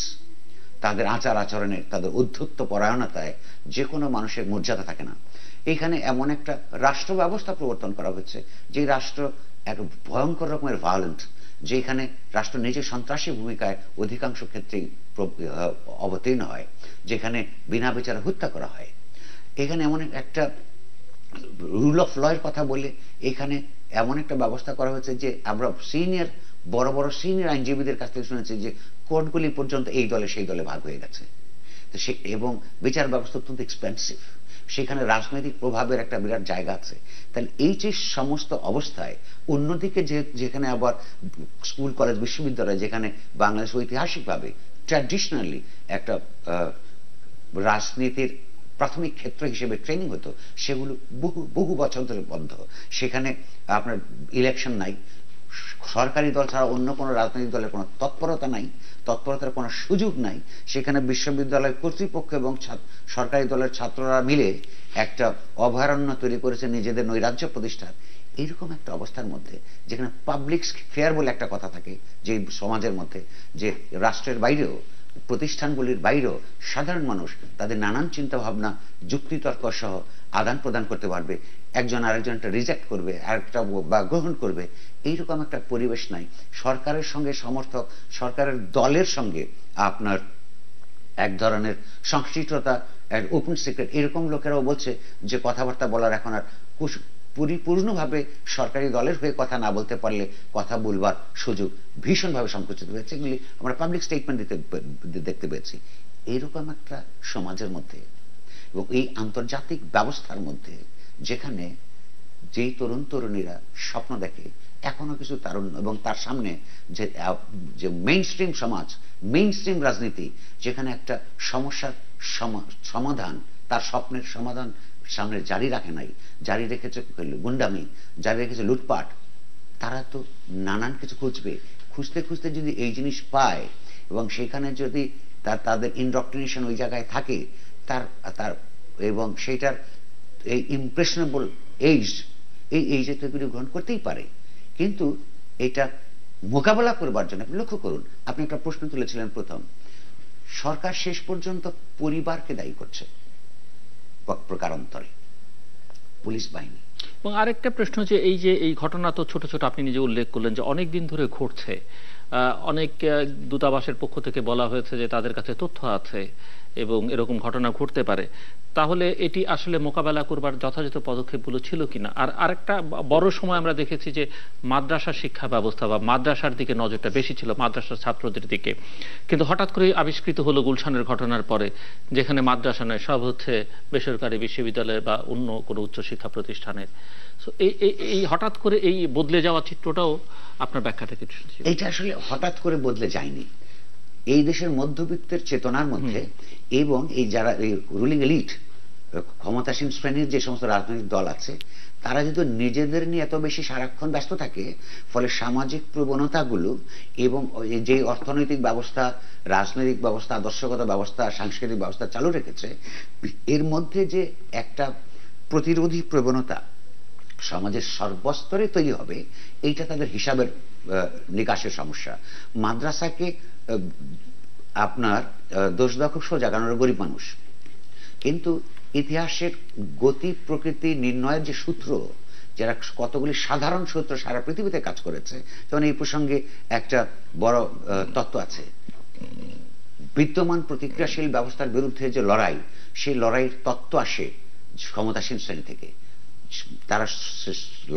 তাদের আচার আচরণে, তাদের উদ্ধত্ত পরায়ণতায় যে কোনো মানুষের মর্যাদা থাকে না। এখানে এমন একটা রাষ্ট্র ব্যবস্থা প্রবর্তন করা হচ্ছে যে রাষ্ট্র এক ভয়ঙ্কর রকমের ভায়োলেন্ট, যেখানে রাষ্ট্র নিজের সন্ত্রাসী ভূমিকায় অধিকাংশ ক্ষেত্রেই অবতীর্ণ হয়, যেখানে বিনা বিচারে হত্যা করা হয়। এখানে এমন একটা রুল অফ ল এর কথা বলে এখানে এমন একটা ব্যবস্থা করা হয়েছে যে আমরা বড় বড় সিনিয়র আইনজীবীদের কাছ থেকে শুনেছি যে কোর্টগুলি পর্যন্ত এই দলে সেই দলে ভাগ হয়ে গেছে। তো এবং বিচার ব্যবস্থা অত্যন্ত এক্সপেন্সিভ, সেখানে রাজনৈতিক প্রভাবের একটা বিরাট জায়গা আছে। তাহলে এই যে সমস্ত অবস্থায় অন্যদিকে যেখানে আবার স্কুল, কলেজ, বিশ্ববিদ্যালয়, যেখানে বাংলাদেশ ঐতিহাসিকভাবে ট্র্যাডিশনালি একটা রাজনীতির প্রাথমিক ক্ষেত্র হিসেবে ট্রেনিং হতো, সেগুলো বহু বছর ধরে বন্ধ। সেখানে আপনার ইলেকশন নাই, সরকারি দল ছাড়া অন্য কোনো রাজনৈতিক দলের কোনো তৎপরতা নাই, তৎপরতার কোনো সুযোগ নাই। সেখানে বিশ্ববিদ্যালয় কর্তৃপক্ষ এবং সরকারি দলের ছাত্ররা মিলে একটা অভয়ারণ্য তৈরি করেছে নিজেদের নৈরাজ্য প্রতিষ্ঠার। এইরকম একটা অবস্থার মধ্যে যেখানে পাবলিক স্ফেয়ার বলে একটা কথা থাকে যে সমাজের মধ্যে, যে রাষ্ট্রের বাইরেও, প্রতিষ্ঠানগুলির বাইরেও সাধারণ মানুষ তাদের নানান চিন্তা ভাবনা যুক্তিতর্ক সহ আদান প্রদান করতে পারবে, একজন আরেকজনটা রিজেক্ট করবে, আরেকটা বা গ্রহণ করবে, এইরকম একটা পরিবেশ নাই। সরকারের সঙ্গে সমর্থক, সরকারের দলের সঙ্গে আপনার এক ধরনের সংশ্লিষ্টতা, ওপেন সিক্রেট, এরকম লোকেরাও বলছে যে কথাবার্তা বলার এখন আর পরিপূর্ণভাবে সরকারি দলের হয়ে কথা না বলতে পারলে কথা বলবার সুযোগ ভীষণভাবে সংকুচিত হয়েছে। এগুলি আমরা পাবলিক স্টেটমেন্ট দেখতে পেয়েছি। এইরকম একটা সমাজের মধ্যে এবং এই আন্তর্জাতিক ব্যবস্থার মধ্যে যেখানে যেই তরুণ তরুণীরা স্বপ্ন দেখে এখনো কিছু তারুণ্য এবং তার সামনে যে মেইন স্ট্রিম সমাজ, মেইন স্ট্রিম রাজনীতি, যেখানে একটা সমস্যার সমাধান, তার স্বপ্নের সমাধান সামনে জারি রাখে নাই, জারি রেখেছে গুন্ডামি, জারি রেখেছে লুটপাট, তারা তো নানান কিছু খুঁজবে। খুঁজতে খুঁজতে যদি এই জিনিস পায় এবং সেখানে যদি তাদের ইনডক্ট্রিনেশন ওই জায়গায় থাকে, তার এবং সেইটার এই ইমপ্রেশনেবল এইজ, এই এইজে তো এগুলি গ্রহণ করতেই পারে। কিন্তু এটা মোকাবেলা করবার জন্য আপনি লক্ষ্য করুন, আপনি একটা প্রশ্ন তুলেছিলেন প্রথম, সরকার শেষ পর্যন্ত পরিবারকে দায়ী করছে প্রকারান্তরে, পুলিশ বাহিনী। এবং আরেকটা প্রশ্ন যে এই ঘটনা তো ছোট ছোট, আপনি নিজে উল্লেখ করলেন যে অনেক দিন ধরে ঘটছে, অনেক দূতাবাসের পক্ষ থেকে বলা হয়েছে যে তাদের কাছে তথ্য আছে এবং এরকম ঘটনা ঘটতে পারে, তাহলে এটি আসলে মোকাবেলা করবার যথাযথ পদক্ষেপগুলো ছিল কিনা? আর আরেকটা বড় সময় আমরা দেখেছি যে মাদ্রাসা শিক্ষা ব্যবস্থা বা মাদ্রাসার দিকে নজরটা বেশি ছিল, মাদ্রাসার ছাত্রদের দিকে, কিন্তু হঠাৎ করে আবিষ্কৃত হলো গুলশানের ঘটনার পরে, যেখানে মাদ্রাসা নয়, সব হচ্ছে বেসরকারি বিশ্ববিদ্যালয় বা অন্য কোনো উচ্চশিক্ষা প্রতিষ্ঠানের। এই হঠাৎ করে এই বদলে যাওয়া চিত্রটাও আপনার ব্যাখ্যাটা কি? এইটা আসলে হঠাৎ করে বদলে যায়নি। এই দেশের মধ্যবিত্তের চেতনার মধ্যে এবং এই যারা রুলিং এলিট, ক্ষমতাসীন শ্রেণীর যে সমস্ত রাজনৈতিক দল আছে, তারা যদি নিজেদের নিয়ে এত বেশি সারাক্ষণ ব্যস্ত থাকে, ফলে সামাজিক প্রবণতাগুলো এবং যে অর্থনৈতিক ব্যবস্থা, রাজনৈতিক ব্যবস্থা, আদর্শগত ব্যবস্থা, সাংস্কৃতিক ব্যবস্থা চালু রেখেছে, এর মধ্যে যে একটা প্রতিরোধী প্রবণতা সমাজের সর্বস্তরে তৈরি হবে, এইটা তাদের হিসাবের নিকাশের সমস্যা। মাদ্রাসাকে আপনার দোষ দেওয়া খুব সোজা, কারণ ওরা গরিব মানুষ, কিন্তু ইতিহাসের গতি প্রকৃতি নির্ণয়ের যে সূত্র, যারা কতগুলি সাধারণ সূত্র সারা পৃথিবীতে কাজ করেছে, যেমন এই প্রসঙ্গে একটা বড় তত্ত্ব আছে, বিদ্যমান প্রতিক্রিয়াশীল ব্যবস্থার বিরুদ্ধে যে লড়াই, সেই লড়াইয়ের তত্ত্ব আসে ক্ষমতাসীন শ্রেণী থেকে। তারা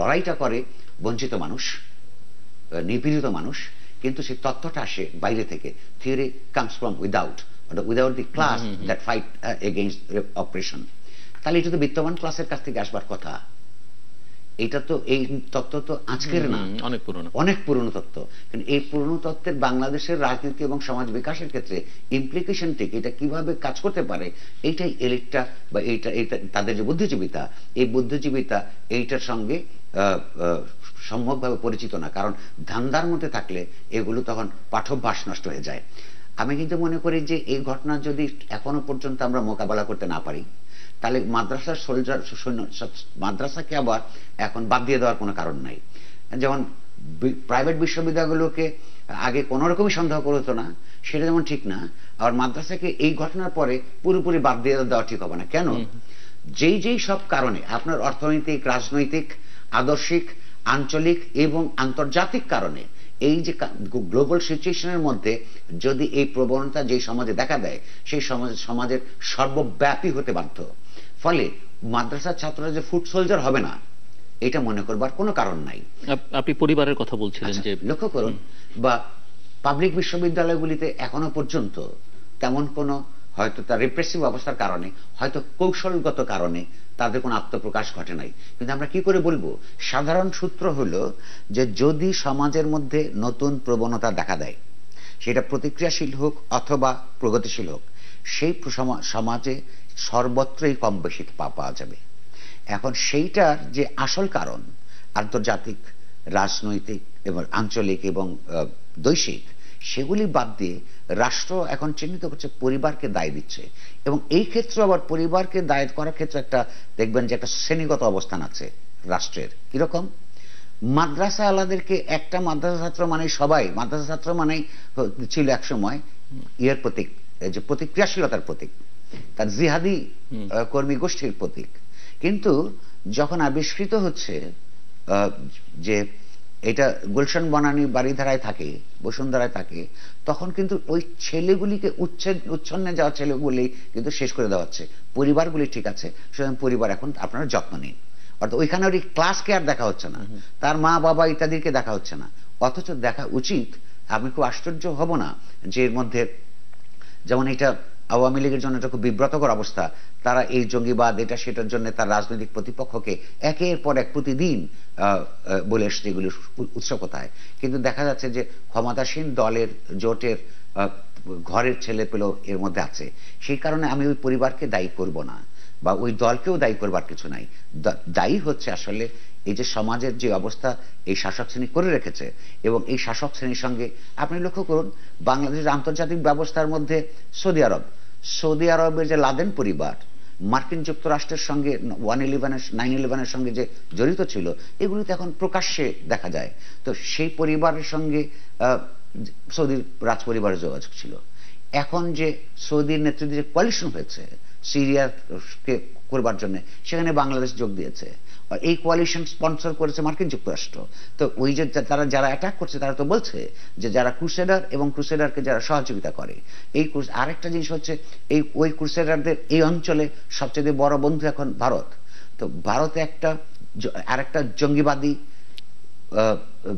লড়াইটা করে বঞ্চিত মানুষ, নিপীড়িত মানুষ, কিন্তু সেই তত্ত্বটা আসে বাইরে থেকে। Theory comes from without the class that fight against operation. তাহলে এটা তো বিদ্যমান ক্লাসের কাছ থেকে আসবার কথা। এটা তো এই তত্ত্ব তো আজকের না, অনেক পুরনো তত্ত্ব। কিন্তু এই পুরনো তত্ত্বের বাংলাদেশের রাজনীতি এবং সমাজ বিকাশের ক্ষেত্রে ইমপ্লিকেশন থেকে এটা কিভাবে কাজ করতে পারে, এইটাই এলিটটা বা এইটা তাদের যে বুদ্ধিজীবিতা, এই বুদ্ধিজীবিতা এইটার সঙ্গে সম্ভবভাবে পরিচিত না। কারণ ধান্দার মধ্যে থাকলে এগুলো তখন পাঠ্যাভ্যাস নষ্ট হয়ে যায়। আমি কিন্তু মনে করি যে এই ঘটনা যদি এখনো পর্যন্ত আমরা মোকাবেলা করতে না পারি, তাহলে মাদ্রাসার মাদ্রাসাকে আবার এখন বাদ দিয়ে দেওয়ার কোনো কারণ নাই। যেমন প্রাইভেট বিশ্ববিদ্যালয়গুলোকে আগে কোন রকমই সন্দেহ করা হতো না, সেটা যেমন ঠিক না, আর মাদ্রাসাকে এই ঘটনার পরে পুরোপুরি বাদ দিয়ে দেওয়া ঠিক হবে না। কেন? যেই সব কারণে, আপনার অর্থনৈতিক, রাজনৈতিক, আদর্শিক, আঞ্চলিক এবং আন্তর্জাতিক কারণে, এই যে গ্লোবাল সিচুয়েশনের মধ্যে যদি এই প্রবণতা যে সমাজে দেখা দেয়, সেই সমাজের সর্বব্যাপী হতে বাধ্য। ফলে মাদ্রাসার ছাত্ররা যে ফুট সোলজার হবে না, এটা মনে করবার কোনো কারণ নাই। আপনি পরিবারের কথা বলছিলেন, যে লক্ষ্য করুন, বা পাবলিক বিশ্ববিদ্যালয়গুলিতে এখনো পর্যন্ত তেমন কোনো, হয়তো তার রিপ্রেসিভ অবস্থার কারণে, হয়তো কৌশলগত কারণে তাদের কোনো আত্মপ্রকাশ ঘটে নাই। কিন্তু আমরা কি করে বলবো? সাধারণ সূত্র হলো যে যদি সমাজের মধ্যে নতুন প্রবণতা দেখা দেয়, সেটা প্রতিক্রিয়াশীল হোক অথবা প্রগতিশীল হোক, সেই সমাজে সর্বত্রই কম বেশি পাওয়া যাবে। এখন সেইটার যে আসল কারণ আন্তর্জাতিক, রাজনৈতিক এবং আঞ্চলিক এবং বৈশ্বিক, সেগুলি বাদ দিয়ে রাষ্ট্র এখন চিহ্নিত করছে, পরিবারকে দায় দিচ্ছে। এবং এই ক্ষেত্রে আবার পরিবারকে দায় করার ক্ষেত্রে একটা দেখবেন যে একটা শ্রেণীগত অবস্থান আছে রাষ্ট্রের। কিরকম? মাদ্রাসা আলাদেরকে, একটা মাদ্রাসা ছাত্র মানে সবাই, মাদ্রাসা ছাত্র মানেই ছিল একসময় ইয়ের প্রতীক, যে প্রতিক্রিয়াশীলতার প্রতীক, তার জিহাদি কর্মী গোষ্ঠীর প্রতীক। কিন্তু যখন আবিষ্কৃত হচ্ছে যে এটা গুলশান বনানী বাড়িধারায় থাকে, বসুন্ধরায় থাকে, তখন কিন্তু ওই ছেলেগুলিকে উচ্ছন্নে যাওয়া ছেলেগুলি কিন্তু শেষ করে দেওয়া হচ্ছে। পরিবারগুলি ঠিক আছে, সুতরাং পরিবার এখন আপনারা যত্ন নিন, অর্থাৎ ওইখানে ওই ক্লাসকে আর দেখা হচ্ছে না, তার মা বাবা ইত্যাদিকে দেখা হচ্ছে না। অথচ দেখা উচিত, আমি খুব আশ্চর্য হব না যে এর মধ্যে যেমন এটা আওয়ামী লীগের জন্য এটা খুব বিব্রতকর অবস্থা, তারা এই জঙ্গিবাদ এটা সেটার জন্য তার রাজনৈতিক প্রতিপক্ষকে একের পর এক প্রতিদিন বলে এসছে এগুলির উৎস কোথায়। কিন্তু দেখা যাচ্ছে যে ক্ষমতাসীন দলের জোটের ঘরের ছেলে পেলেও এর মধ্যে আছে। সেই কারণে আমি ওই পরিবারকে দায়ী করব না, বা ওই দলকেও দায়ী করবার কিছু নাই। দায়ী হচ্ছে আসলে এই যে সমাজের যে অবস্থা এই শাসক শ্রেণী করে রেখেছে, এবং এই শাসক শ্রেণীর সঙ্গে আপনি লক্ষ্য করুন বাংলাদেশের আন্তর্জাতিক ব্যবস্থার মধ্যে সৌদি আরবের যে লাদেন পরিবার মার্কিন যুক্তরাষ্ট্রের সঙ্গে 9/11-এর সঙ্গে যে জড়িত ছিল, এগুলিতে এখন প্রকাশ্যে দেখা যায়। তো সেই পরিবারের সঙ্গে সৌদির রাজ পরিবারের যোগাযোগ ছিল। এখন যে সৌদির নেতৃত্বে যে কোয়ালিশন হয়েছে সিরিয়াকে করবার জন্য, সেখানে বাংলাদেশ যোগ দিয়েছে। এই কোয়ালিশন স্পন্সর করেছে মার্কিন যুক্তরাষ্ট্র। তো ওই যে তারা যারা অ্যাটাক করছে তারা তো বলছে যে যারা ক্রুসেডার এবং ক্রুসেডারকে যারা সহযোগিতা করে, এই আরেকটা জিনিস হচ্ছে ওই ক্রুসেডারদের এই অঞ্চলে সবচেয়ে বড় বন্ধু এখন ভারত। তো ভারতে আরেকটা জঙ্গিবাদী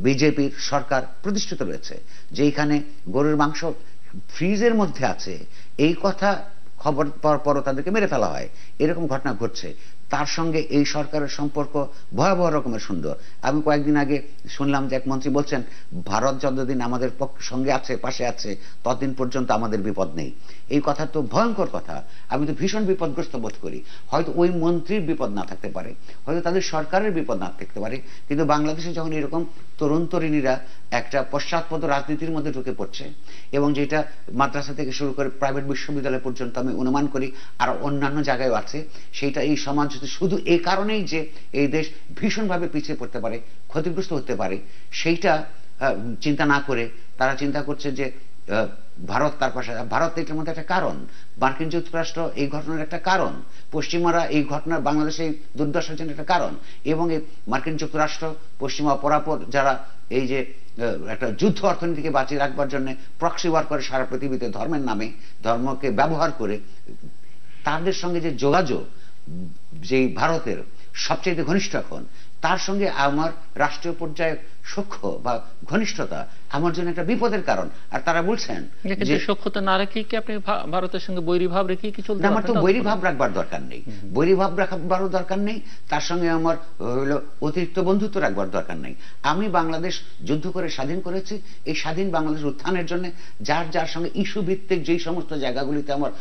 বিজেপির সরকার প্রতিষ্ঠিত রয়েছে, যেখানে গরুর মাংস ফ্রিজের মধ্যে আছে এই কথা খবর পাওয়ার পরও তাদেরকে মেরে ফেলা হয়, এরকম ঘটনা ঘটছে। তার সঙ্গে এই সরকারের সম্পর্ক ভয়াবহ রকমের সুন্দর। আমি কয়েকদিন আগে শুনলাম যে এক মন্ত্রী বলছেন ভারত যতদিন আমাদের সঙ্গে আছে, পাশে আছে, ততদিন পর্যন্ত আমাদের বিপদ নেই। এই কথা তো ভয়ঙ্কর কথা, আমি তো ভীষণ বিপদগ্রস্ত বোধ করি। হয়তো ওই মন্ত্রীর বিপদ না থাকতে পারে, হয়তো তাদের সরকারের বিপদ না থাকতে পারে, কিন্তু বাংলাদেশে যখন এরকম তরুণ তরুণীরা একটা পশ্চাৎপদ রাজনীতির মধ্যে ঢুকে পড়ছে, এবং যেটা মাদ্রাসা থেকে শুরু করে প্রাইভেট বিশ্ববিদ্যালয় পর্যন্ত আমি অনুমান করি আর অন্যান্য জায়গায় আছে, সেইটা এই সমাজ শুধু এই কারণেই যে এই দেশ ভীষণভাবে পিছিয়ে পড়তে পারে, ক্ষতিগ্রস্ত হতে পারে, সেইটা চিন্তা না করে তারা চিন্তা করছে যে ভারত তার পাশে। ভারত এটার মধ্যে একটা কারণ, মার্কিন যুক্তরাষ্ট্র এই ঘটনার একটা কারণ, পশ্চিমারা এই ঘটনার বাংলাদেশে দুর্দশার জন্য একটা কারণ, এবং এই মার্কিন যুক্তরাষ্ট্র পশ্চিমা অপরাপর যারা এই যে একটা যুদ্ধ অর্থনীতিকে বাঁচিয়ে রাখবার জন্য প্রক্সি ওয়ার করে সারা পৃথিবীতে ধর্মের নামে, ধর্মকে ব্যবহার করে, তাদের সঙ্গে যে যোগাযোগ যে ভারতের সবচেয়ে ঘনিষ্ঠ এখন, তার সঙ্গে আমার রাষ্ট্রীয় পর্যায়ে সখ্য বা ঘনিষ্ঠতা আমার জন্য একটা বিপদের কারণ। আর তারা বলছেন যে সখ্যতা না রেখে কি আপনি ভারতের সঙ্গে বৈরীভাব রেখে কি চলতে? আমার তো বৈরীভাব রাখবার দরকার নেই, বৈরীভাব রাখবারও দরকার নেই, তার সঙ্গে আমার হলো অতিরিক্ত বন্ধুত্ব রাখবার দরকার নেই। আমি বাংলাদেশ যুদ্ধ করে স্বাধীন করেছি, এই স্বাধীন বাংলাদেশ উত্থানের জন্য যার যার সঙ্গে ইস্যু ভিত্তিক যেই সমস্ত জায়গাগুলিতে আমার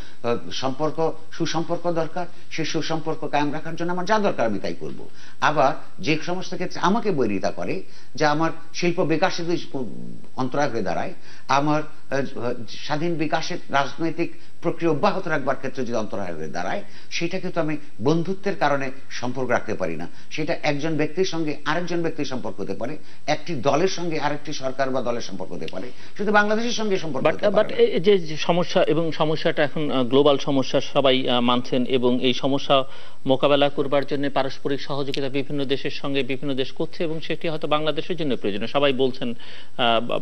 সুসম্পর্ক দরকার, সেই সুসম্পর্ক কায়েম রাখার জন্য আমার যা দরকার আমি তাই করব। আবার যে সমস্ত ক্ষেত্রে আমাকে বৈরিতা করে, যা আমার শিল্প বিকাশে অন্তরায় হয়ে দাঁড়ায়, আমার স্বাধীন বিকাশের রাজনৈতিক প্রক্রিয়া অব্যাহত রাখবার ক্ষেত্রে যদি অন্তরায় হয়ে দাঁড়ায়, সেটা কিন্তু আমি বন্ধুত্বের কারণে সম্পর্ক রাখতে পারি না। সেটা একজন ব্যক্তির সঙ্গে আরেকজন ব্যক্তির সম্পর্ক হতে পারে, একটি দলের সঙ্গে আরেকটি সরকার বা দলের সম্পর্ক হতে পারে, শুধু বাংলাদেশের সঙ্গে সম্পর্ক হতে পারে। বাট যে সমস্যা, এবং সমস্যাটা এখন গ্লোবাল সমস্যা সবাই মানছেন, এবং এই সমস্যা মোকাবেলা করবার জন্য পারস্পরিক সহযোগিতা বিভিন্ন দেশের সঙ্গে বিভিন্ন দেশ করছে, এবং সেটি হয়তো বাংলাদেশের জন্য প্রয়োজনীয়। সবাই বলছেন,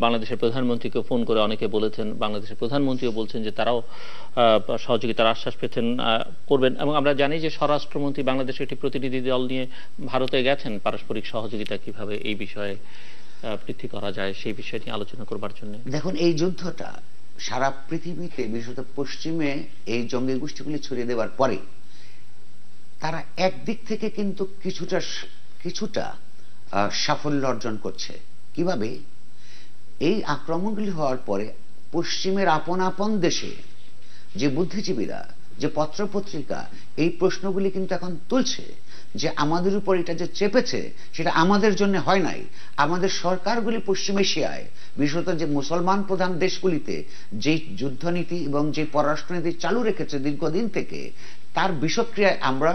বাংলাদেশের প্রধানমন্ত্রীকে ফোন করে অনেকে বলেছেন, বাংলাদেশের প্রধানমন্ত্রীও বলছেন যে তারাও সহযোগিতার আশ্বাস পেতেন করবেন। এবং আমরা জানি যে স্বরাষ্ট্রমন্ত্রী বাংলাদেশের একটি প্রতিনিধি দল নিয়ে ভারতে গেছেন পারস্পরিক সহযোগিতা কিভাবে এই বিষয়ে বৃদ্ধি করা যায় সেই বিষয় নিয়ে আলোচনা করবার জন্য। দেখুন, এই যুদ্ধটা সারা পৃথিবীতে বিশেষত পশ্চিমে এই জঙ্গি গোষ্ঠীগুলি ছড়িয়ে দেওয়ার পরে তারা একদিক থেকে কিন্তু কিছুটা সাফল্য অর্জন করছে। কিভাবে? এই আক্রমণগুলি হওয়ার পরে পশ্চিমের আপন আপন দেশে যে বুদ্ধিজীবীরা, যে পত্রপত্রিকা এই প্রশ্নগুলি কিন্তু এখন তুলছে যে আমাদের উপর এটা যে চেপেছে সেটা আমাদের জন্য হয় নাই। আমাদের সরকারগুলি পশ্চিম এশিয়ায়, বিশেষত যে মুসলমান প্রধান দেশগুলিতে যে যুদ্ধনীতি এবং যে পররাষ্ট্রনীতি চালু রেখেছে দীর্ঘদিন থেকে, তার বিষক্রিয়ায় আমরা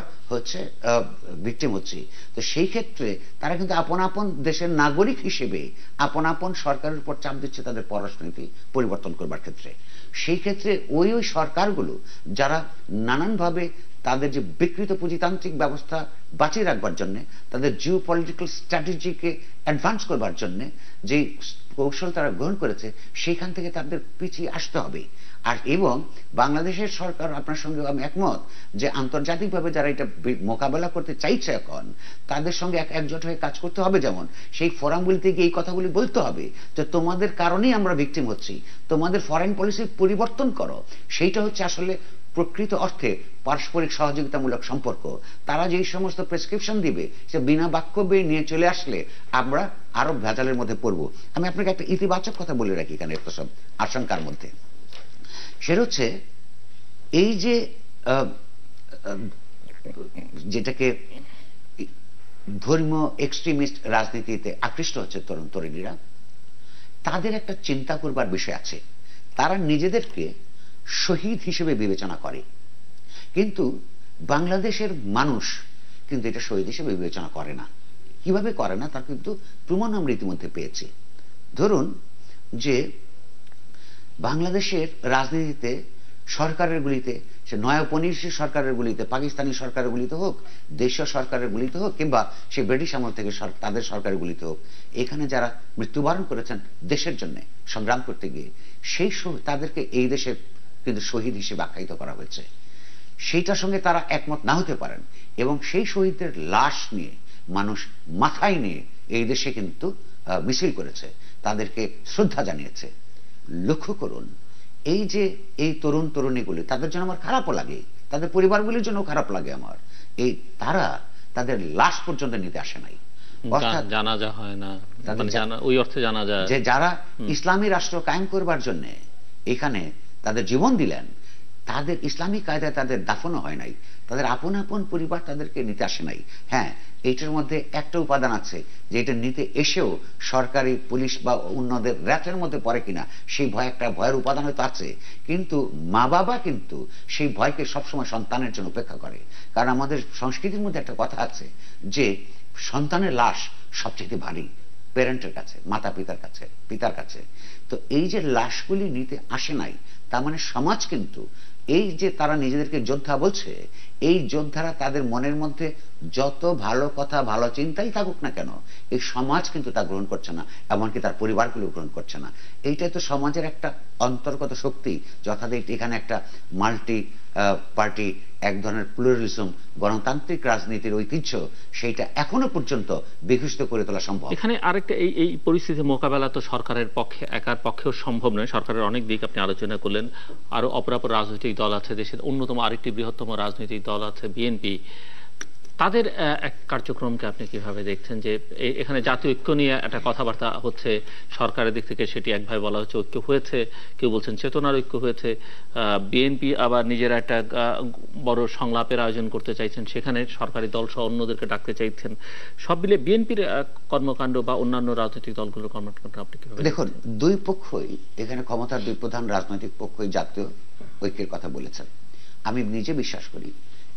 ভিকটিম হচ্ছি। তো সেই ক্ষেত্রে তারা কিন্তু আপন আপন দেশের নাগরিক হিসেবে আপন আপন সরকারের উপর চাপ দিচ্ছে তাদের পররাষ্ট্রনীতি পরিবর্তন করবার ক্ষেত্রে। সেই ক্ষেত্রে ওই সরকারগুলো যারা নানানভাবে তাদের যে বিকৃত পুঁজিতান্ত্রিক ব্যবস্থা বাঁচিয়ে রাখবার জন্য, তাদের জিও পলিটিক্যাল স্ট্র্যাটেজিকে অ্যাডভান্স করবার জন্য যে কৌশল তারা গ্রহণ করেছে, সেইখান থেকে তাদের পিছিয়ে আসতে হবে। আর এবং বাংলাদেশের সরকার, আপনার সঙ্গে আমি একমত যে আন্তর্জাতিকভাবে যারা এটা মোকাবেলা করতে চাইছে এখন, তাদের সঙ্গে একজোট হয়ে কাজ করতে হবে। যেমন সেই ফোরামগুলিতে গিয়ে এই কথাগুলি বলতে হবে যে তোমাদের কারণেই আমরা ভিকটিম হচ্ছি, তোমাদের ফরেন পলিসি পরিবর্তন করো। সেইটা হচ্ছে আসলে প্রকৃত অর্থে পারস্পরিক সহযোগিতামূলক সম্পর্ক। তারা যেই সমস্ত প্রেসক্রিপশন দিবে সে বিনা বাক্য বেয়ে নিয়ে চলে আসলে আমরা আরো ভেজালের মধ্যে পড়বো। আমি আপনাকে একটা ইতিবাচক কথা বলে রাখি এখানে, একটা সব আশঙ্কার মধ্যে। সেটা হচ্ছে এই যে যেটাকে ধর্মীয় এক্সট্রিমিস্ট রাজনীতিতে আকৃষ্ট হচ্ছে তরুণ তরুণীরা, তাদের একটা চিন্তা করবার বিষয় আছে। তারা নিজেদেরকে শহীদ হিসেবে বিবেচনা করে, কিন্তু বাংলাদেশের মানুষ কিন্তু এটা শহীদ হিসেবে বিবেচনা করে না। কিভাবে করে না তার কিন্তু প্রমাণ আমরা ইতিমধ্যে পেয়েছি। ধরুন যে বাংলাদেশের রাজনীতিতে সরকারের গুলিতে, সে নয়াপনিশী সরকারের গুলিতে, পাকিস্তানি সরকারের গুলিতে হোক, দেশীয় সরকারের গুলিতে হোক, কিংবা সে ব্রিটিশ আমল থেকে তাদের সরকারের গুলিতে হোক, এখানে যারা মৃত্যুবরণ করেছেন দেশের জন্য সংগ্রাম করতে গিয়ে, সেই তাদেরকে এই দেশের কিন্তু শহীদ হিসেবে আখ্যায়িত করা হয়েছে। সেইটার সঙ্গে তারা একমত না হতে পারেন, এবং সেই শহীদদের লাশ নিয়ে মানুষ মাথায় নিয়ে এই দেশে কিন্তু মিছিল করেছে, তাদেরকে শ্রদ্ধা জানিয়েছে। লক্ষ্য করুন, এই যে এই তরুণ তরুণীগুলি, তাদের জন্য আমার খারাপও লাগে, তাদের পরিবারগুলির জন্য খারাপ লাগে আমার। এই তারা তাদের লাশ পর্যন্ত নিতে আসে নাই, জানাজা হয় না, ওই অর্থে জানা যায় যে যারা ইসলামী রাষ্ট্র কায়েম করবার জন্য এখানে তাদের জীবন দিলেন, তাদের ইসলামী কায়দায় তাদের দাফনও হয় নাই, তাদের আপন আপন পরিবার তাদেরকে নিতে আসে নাই। হ্যাঁ, এইটার মধ্যে একটা উপাদান আছে যে এটা নিতে এসেও সরকারি পুলিশ বা অন্যদের র্যাটের মধ্যে পড়ে কিনা সেই ভয়, একটা ভয়ের উপাদান হয়তো আছে, কিন্তু মা বাবা কিন্তু সেই ভয়কে সবসময় সন্তানের জন্য উপেক্ষা করে। কারণ আমাদের সংস্কৃতির মধ্যে একটা কথা আছে যে সন্তানের লাশ সবচেয়ে ভারী প্যারেন্টের কাছে, মাতা পিতার কাছে, পিতার কাছে। তো এই যে লাশগুলি নিতে আসে নাই, তার মানে সমাজ কিন্তু এই যে তারা নিজেদেরকে যোদ্ধা বলছে, এই যোদ্ধারা তাদের মনের মধ্যে যত ভালো কথা ভালো চিন্তাই থাকুক না কেন, এই সমাজ কিন্তু তা গ্রহণ করছে না, এমনকি তার পরিবারগুলো গ্রহণ করছে না। এইটাই তো সমাজের একটা অন্তর্গত শক্তি, যথাযথ এখানে একটা মাল্টি পার্টি, এক ধরনের প্লুরালিজম, গণতান্ত্রিক রাজনীতির ঐতিহ্য, সেইটা এখনো পর্যন্ত বিকশিত করে তোলা সম্ভব। এখানে আরেকটা, এই পরিস্থিতি মোকাবেলা তো সরকারের পক্ষে একার পক্ষেও সম্ভব নয়। সরকারের অনেক দিক আপনি আলোচনা করলেন, আরো অপরাপর রাজনৈতিক দল আছে, দেশের অন্যতম আরেকটি বৃহত্তম রাজনৈতিক দল আছে বিএনপি। তাদের এক কার্যক্রমকে আপনি কিভাবে দেখছেন? যে এখানে জাতীয় ঐক্য নিয়ে একটা কথাবার্তা হচ্ছে, সরকারের দিক থেকে সেটি একভাবে বলা হচ্ছে ঐক্য হয়েছে, কেউ বলছেন চেতনার ঐক্য হয়েছে, বিএনপি আবার নিজেরা একটা বড় সংলাপের আয়োজন করতে চাইছেন, সেখানে সরকারি দল সহ অন্যদেরকে ডাকতে চাইছেন। সব মিলে বিএনপির কর্মকাণ্ড বা অন্যান্য রাজনৈতিক দলগুলোর কর্মকাণ্ড আপনি কিভাবে দেখুন? দুই পক্ষই এখানে ক্ষমতার দুই প্রধান রাজনৈতিক পক্ষই জাতীয় ঐক্যের কথা বলেছেন। আমি নিজে বিশ্বাস করি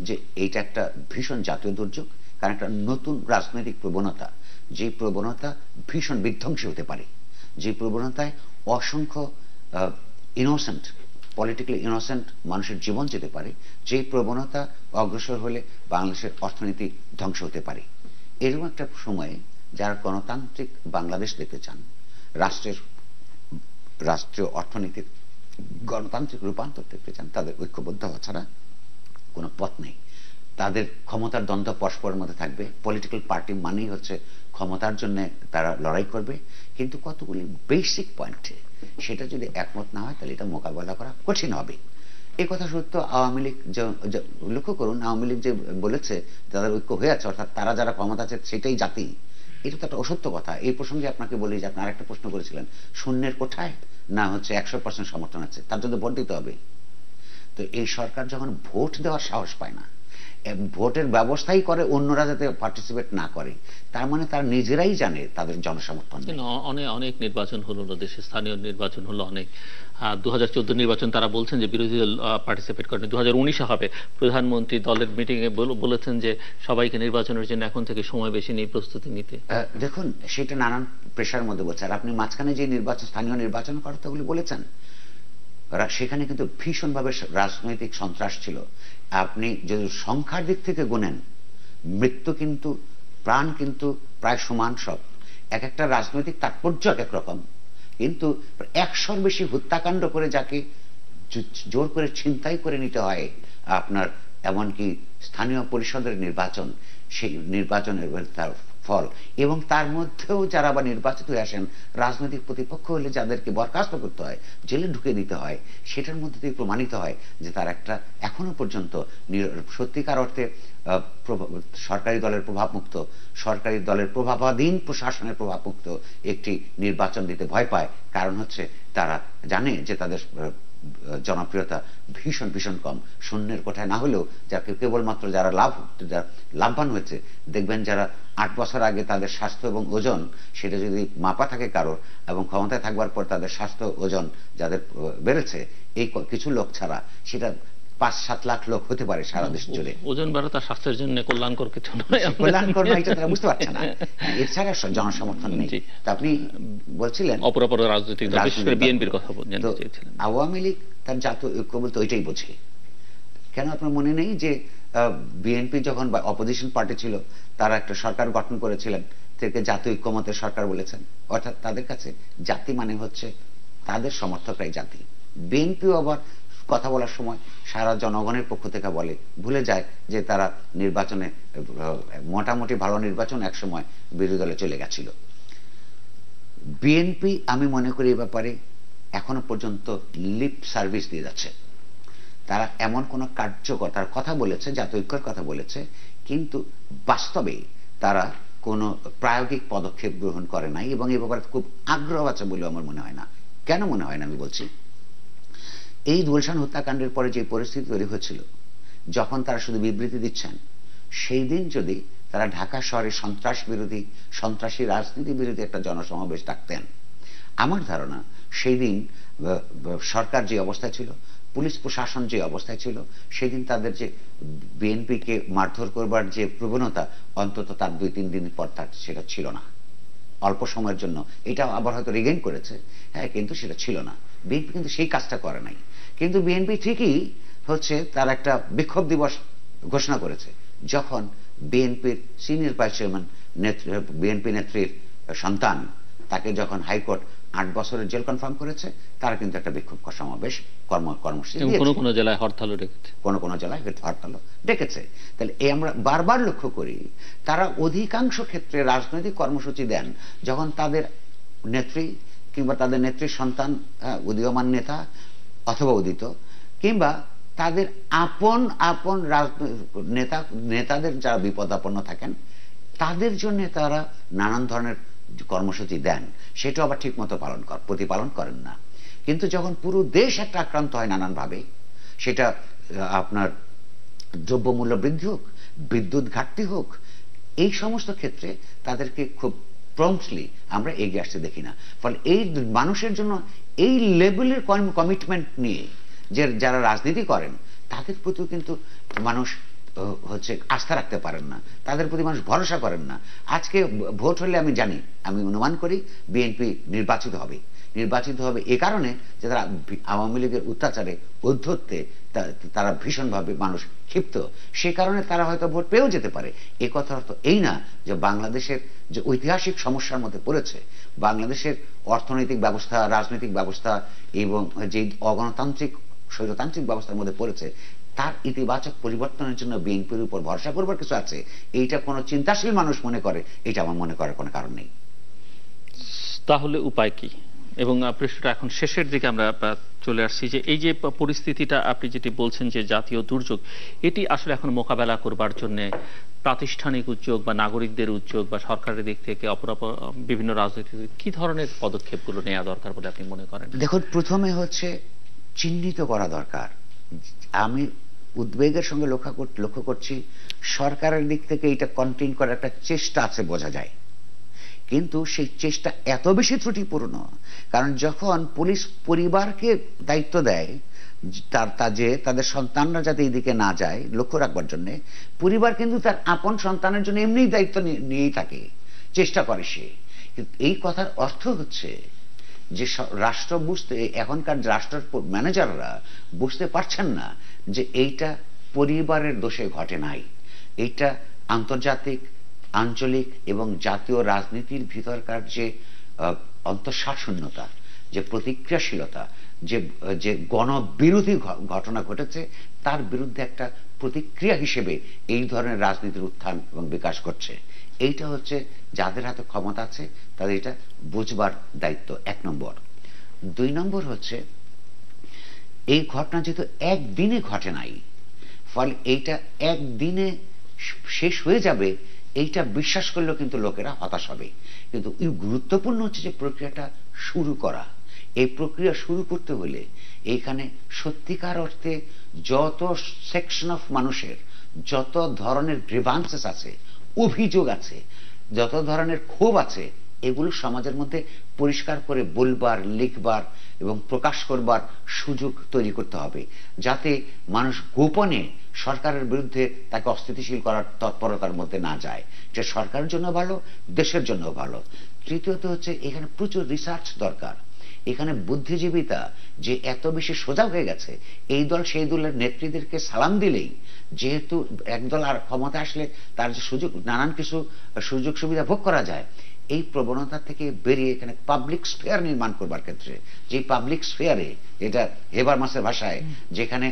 যে এইটা একটা ভীষণ জাতীয় দুর্যোগ, কারণ একটা নতুন রাজনৈতিক প্রবণতা, যে প্রবণতা ভীষণ বিধ্বংসী হতে পারে, যে প্রবণতায় অসংখ্য ইনোসেন্ট, পলিটিক্যালি ইনোসেন্ট মানুষের জীবন যেতে পারে, যে প্রবণতা অগ্রসর হলে বাংলাদেশের অর্থনীতি ধ্বংস হতে পারে। এরকম একটা সময়ে যারা গণতান্ত্রিক বাংলাদেশ দেখতে চান, রাষ্ট্রীয় অর্থনীতির গণতান্ত্রিক রূপান্তর দেখতে চান, তাদের ঐক্যবদ্ধ হওয়া ছাড়া কোনো পথ নেই। তাদের ক্ষমতার দ্বন্দ্ব পরস্পরের মধ্যে থাকবে। পলিটিক্যাল পার্টি মানেই হচ্ছে ক্ষমতার জন্য তারা লড়াই করবে, কিন্তু কতগুলি বেসিক পয়েন্টে সেটা যদি একমত না হয় তাহলে এটা মোকাবেলা করা কঠিন হবে। এই কথা সত্য আওয়ামী লীগ, লক্ষ্য করুন আওয়ামী লীগ যে বলেছে তাদের ঐক্য হয়ে আছে, অর্থাৎ তারা যারা ক্ষমতা আছে সেটাই জাতি, এটা তো একটা অসত্য কথা। এই প্রসঙ্গে আপনাকে বলি যে আপনি আরেকটা প্রশ্ন করেছিলেন, শূন্যের কোঠায় না হচ্ছে 100% সমর্থন আছে, তার জন্য ভোট দিতে হবে। তো এই সরকার যখন ভোট দেওয়ার সাহস পায় না, ভোটের ব্যবস্থাই করে অন্যরা যাতে পার্টিসিপেট না করে, তার মানে তারা নিজেরাই জানে তাদের জনসমর্থন। অনেক নির্বাচন হলো দেশে, স্থানীয় নির্বাচন হলো অনেক। 2014 নির্বাচন তারা বলছেন যে বিরোধী দল পার্টিসিপেট করেনি, 2019-এ হবে। প্রধানমন্ত্রী দলের মিটিং এ বলেছেন যে সবাইকে নির্বাচনের জন্য এখন থেকে সময় বেশি নেই প্রস্তুতি নিতে। দেখুন, সেটা নানান প্রেশার মধ্যে বলছে। আর আপনি মাঝখানে যে নির্বাচন, স্থানীয় নির্বাচন কথাগুলি বলেছেন, সেখানে কিন্তু ভীষণভাবে রাজনৈতিক সন্ত্রাস ছিল, আপনি যদি সংখ্যার দিক থেকে গুনেন, মৃত্যু কিন্তু, প্রাণ কিন্তু প্রায় সমান সব। এক একটা রাজনৈতিক তাৎপর্য এক এক রকম, কিন্তু 100-র বেশি হত্যাকাণ্ড করে যাকে জোর করে ছিনতাই করে নিতে হয় আপনার, এমনকি স্থানীয় পরিষদের নির্বাচন, সেই নির্বাচনের তার ফল, এবং তার মধ্যেও যারা আবার নির্বাচিত হয়ে আসেন রাজনৈতিক প্রতিপক্ষ হলে যাদেরকে বরখাস্ত করতে হয়, জেলে ঢুকে দিতে হয়, সেটার মধ্যে দিয়ে প্রমাণিত হয় যে তার একটা এখনো পর্যন্ত সত্যিকার অর্থে সরকারি দলের প্রভাবমুক্ত, সরকারি দলের প্রভাবাধীন প্রশাসনের প্রভাবমুক্ত একটি নির্বাচন দিতে ভয় পায়। কারণ হচ্ছে তারা জানে যে তাদের জনপ্রিয়তা ভীষণ ভীষণ কম। শূন্যের কোঠায় না হলেও যাকে কেবলমাত্র যারা লাভবান হয়েছে, দেখবেন যারা 8 বছর আগে তাদের স্বাস্থ্য এবং ওজন সেটা যদি মাপা থাকে কারোর, এবং ক্ষমতায় থাকবার পর তাদের স্বাস্থ্য ওজন যাদের বেড়েছে, এই কিছু লোক ছাড়া সেটা 5-7 লাখ লোক হতে পারে সারা দেশ জুড়ে। ওজন বাড়া তার স্বাস্থ্যের জন্য কল্যাণকর কিছু নয়, কল্যাণকর নয়, এটা তারা বুঝতে পারছে না। এছাড়া জনসমর্থন নেই। তা আপনি বলছিলেন অপরাপর রাজনৈতিক দল, বিশেষ করে বিএনপির কথা জানতে চেয়েছিলেন। আওয়ামী লীগ তার জাতীয় ঐক্য বলতে ওইটাই বোঝে। কেন আপনার মনে নেই যে বিএনপি যখন অপোজিশন পার্টি ছিল, তারা একটা সরকার গঠন করেছিলেন, থেকে জাতীয় ঐক্যমতের সরকার বলেছেন। অর্থাৎ তাদের কাছে জাতি মানে হচ্ছে তাদের সমর্থকরাই জাতি। বিএনপিও আবার কথা বলার সময় সারা জনগণের পক্ষ থেকে বলে, ভুলে যায় যে তারা নির্বাচনে মোটামুটি ভালো নির্বাচন একসময় বিরোধী দলে চলে গেছিল। বিএনপি আমি মনে করি এ ব্যাপারে এখনো পর্যন্ত লিপ সার্ভিস দিয়ে যাচ্ছে। তারা এমন কোন কার্যকর্তার কথা বলেছে, জাতীয় ঐক্যের কথা বলেছে, কিন্তু বাস্তবে তারা কোন প্রায়োগিক পদক্ষেপ গ্রহণ করে নাই, এবং এ ব্যাপারে খুব আগ্রহ আছে বলে আমার মনে হয় না। কেন মনে হয় না আমি বলছি, এই গুলশান হত্যাকাণ্ডের পরে যে পরিস্থিতি তৈরি হয়েছিল, যখন তারা শুধু বিবৃতি দিচ্ছেন, সেই দিন যদি তারা ঢাকা শহরে সন্ত্রাস বিরোধী, সন্ত্রাসী রাজনীতি বিরোধী একটা জনসমাবেশ ডাকতেন, আমার ধারণা সেই দিন সরকার যে অবস্থায় ছিল, পুলিশ প্রশাসন যে অবস্থায় ছিল, সেদিন তাদের যে বিএনপিকে মারধর করবার যে প্রবণতা, অন্তত তার 2-3 দিন পর তার সেটা ছিল না। অল্প সময়ের জন্য এটা আবার হয়তো রিগেইন করেছে, হ্যাঁ, কিন্তু সেটা ছিল না। বিএনপি কিন্তু সেই কাজটা করে নাই। কিন্তু বিএনপি ঠিকই হচ্ছে তার একটা বিক্ষোভ দিবস ঘোষণা করেছে, যখন বিএনপির সিনিয়র ভাইস চেয়ারম্যান, বিএনপি নেত্রীর সন্তান, তাকে যখন হাইকোর্ট 8 বছরের জেল কনফার্ম করেছে, তারা কিন্তু একটা বিক্ষোভ সমাবেশ কর্মসূচি দিয়েছে। কোন কোন জেলায় হরতালও ডেকেছে, কোন জেলায় হরতালও ডেকেছে। তাহলে এই আমরা বারবার লক্ষ্য করি, তারা অধিকাংশ ক্ষেত্রে রাজনৈতিক কর্মসূচি দেন যখন তাদের নেত্রী কিংবা তাদের নেত্রীর সন্তান উদীয়মান নেতা অথবা উদিত, কিংবা তাদের আপন নেতাদের যারা বিপদাপন্ন থাকেন, তাদের জন্য তারা নানান ধরনের কর্মসূচি দেন। সেটা আবার ঠিক মতো প্রতিপালন করেন না। কিন্তু যখন পুরো দেশ একটা আক্রান্ত হয় নানানভাবে, সেটা আপনার দ্রব্যমূল্য বৃদ্ধি হোক, বিদ্যুৎ ঘাটতি হোক, এই সমস্ত ক্ষেত্রে তাদেরকে খুব প্রম্পটলি আমরা এগিয়ে আসতে দেখি না। ফলে এই মানুষের জন্য এই লেভেলের কমিটমেন্ট নিয়ে যে যারা রাজনীতি করেন, তাদের প্রতি কিন্তু মানুষ হচ্ছে আস্থা রাখতে পারেন না, তাদের প্রতি মানুষ ভরসা করেন না। আজকে ভোট হলে আমি অনুমান করি বিএনপি নির্বাচিত হবে এ কারণে যে তারা আওয়ামী লীগের অত্যাচারে, ঔদ্ধত্যে তারা ভীষণভাবে মানুষ ক্ষিপ্ত, সে কারণে তারা হয়তো ভোট পেয়েও যেতে পারে। এ কথা অর্থ এই না যে বাংলাদেশের যে ঐতিহাসিক সমস্যার মধ্যে পড়েছে, বাংলাদেশের অর্থনৈতিক ব্যবস্থা, রাজনৈতিক ব্যবস্থা এবং যে অগণতান্ত্রিক স্বৈরতান্ত্রিক ব্যবস্থার মধ্যে পড়েছে, তার ইতিবাচক পরিবর্তনের জন্য বিএনপির উপর ভরসা করবার কিছু আছে, এইটা কোনো চিন্তাশীল মানুষ মনে করে, এটা আমার মনে করার কোনো কারণ নেই। তাহলে উপায় কি? এবং প্রশ্নটা এখন শেষের দিকে আমরা চলে আসছি, যে এই যে পরিস্থিতিটা আপনি যেটি বলছেন যে জাতীয় দুর্যোগ, এটি আসলে এখন মোকাবেলা করবার জন্য প্রাতিষ্ঠানিক উদ্যোগ বা নাগরিকদের উদ্যোগ বা সরকারের দিক থেকে বিভিন্ন রাজনৈতিক কি ধরনের পদক্ষেপগুলো নেওয়া দরকার বলে আপনি মনে করেন? দেখুন, প্রথমে হচ্ছে চিহ্নিত করা দরকার। আমি উদ্বেগের সঙ্গে লক্ষ্য করছি সরকারের দিক থেকে এটা কন্টেইন করার একটা চেষ্টা আছে, বোঝা যায়, কিন্তু সেই চেষ্টা এত বেশি ত্রুটিপূর্ণ। কারণ যখন পুলিশ পরিবারকে দায়িত্ব দেয় যে তাদের সন্তানরা যাতে এইদিকে না যায় লক্ষ্য রাখবার জন্য, পরিবার কিন্তু তার আপন সন্তানের জন্য এমনিই দায়িত্ব নিয়েই থাকে, চেষ্টা করে সে। কিন্তু এই কথার অর্থ হচ্ছে যে এখনকার রাষ্ট্র ম্যানেজাররা বুঝতে পারছেন না যে এইটা পরিবারের দোষে ঘটে নাই, এটা আন্তর্জাতিক, আঞ্চলিক এবং জাতীয় রাজনীতির ভিতরকার যে অন্তঃসারশূন্যতা, যে প্রতিক্রিয়াশীলতা, যে গণবিরোধী ঘটনা ঘটেছে তার বিরুদ্ধে একটা প্রতিক্রিয়া হিসেবে এই ধরনের রাজনীতির উত্থান এবং বিকাশ করছে। এইটা হচ্ছে যাদের হাতে ক্ষমতা আছে তাদের এটা বুঝবার দায়িত্ব, 1 নম্বর। 2 নম্বর হচ্ছে এই ঘটনা যেহেতু একদিনে ঘটে নাই, ফলে এইটা একদিনে শেষ হয়ে যাবে এইটা বিশ্বাস করলেও কিন্তু লোকেরা হতাশ হবে। কিন্তু গুরুত্বপূর্ণ হচ্ছে যে প্রক্রিয়াটা শুরু করা। এই প্রক্রিয়া শুরু করতে হলে এইখানে সত্যিকার অর্থে যত সেকশন অফ মানুষের যত ধরনের গ্রিভান্সেস আছে, অভিযোগ আছে, যত ধরনের ক্ষোভ আছে, এগুলো সমাজের মধ্যে পরিষ্কার করে বলবার, লিখবার এবং প্রকাশ করবার সুযোগ তৈরি করতে হবে, যাতে মানুষ গোপনে সরকারের বিরুদ্ধে তাকে অস্থিতিশীল করার তৎপরতার মধ্যে না যায়। যে সরকারের জন্য ভালো, দেশের জন্য ভালো। তৃতীয়ত হচ্ছে এখানে প্রচুর রিসার্চ দরকার। এখানে বুদ্ধিজীবিতা যে এত বেশি সোজা হয়ে গেছে, এই দল সেই দলের নেত্রীদেরকে সালাম দিলেই যেহেতু একদল আর ক্ষমতা আসলে তার যে সুযোগ, নানান কিছু সুযোগ সুবিধা ভোগ করা যায়, এই প্রবণতা থেকে বেরিয়ে এখানে পাবলিক স্ফেয়ার নির্মাণ করবার ক্ষেত্রে, যে পাবলিক স্ফেয়ারে, এটা হেবারমাসের ভাষায়, যেখানে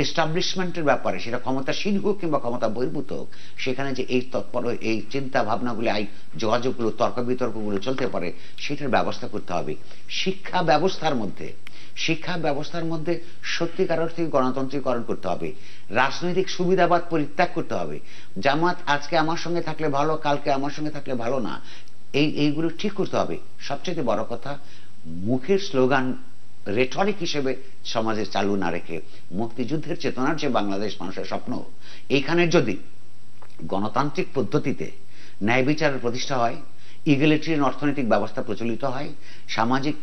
এস্টাবলিশমেন্টের ব্যাপারে সেটা ক্ষমতাসীন হোক কিংবা ক্ষমতা বহির্ভূত হোক, সেখানে যে এই তৎপর এই চিন্তা ভাবনাগুলো, এই যোগাযোগগুলো, তর্ক বিতর্কগুলো চলতে পারে, সেটার ব্যবস্থা করতে হবে। শিক্ষা ব্যবস্থার মধ্যে সত্যিকার অর্থে গণতন্ত্রীকরণ করতে হবে। রাজনৈতিক সুবিধাবাদ পরিত্যাগ করতে হবে। জামাত আজকে আমার সঙ্গে থাকলে ভালো, কালকে আমার সঙ্গে থাকলে ভালো না, এইগুলো ঠিক করতে হবে। সবচেয়ে বড় কথা, মুখের স্লোগান রেটরিক হিসেবে সমাজে চালু না রেখে মুক্তিযুদ্ধের চেতনার যে বাংলাদেশ মানুষের স্বপ্ন, এইখানে যদি গণতান্ত্রিক পদ্ধতিতে ন্যায় বিচারের প্রতিষ্ঠা হয়, ইকুয়ালিটির অর্থনৈতিক ব্যবস্থা প্রচলিত হয়, সামাজিক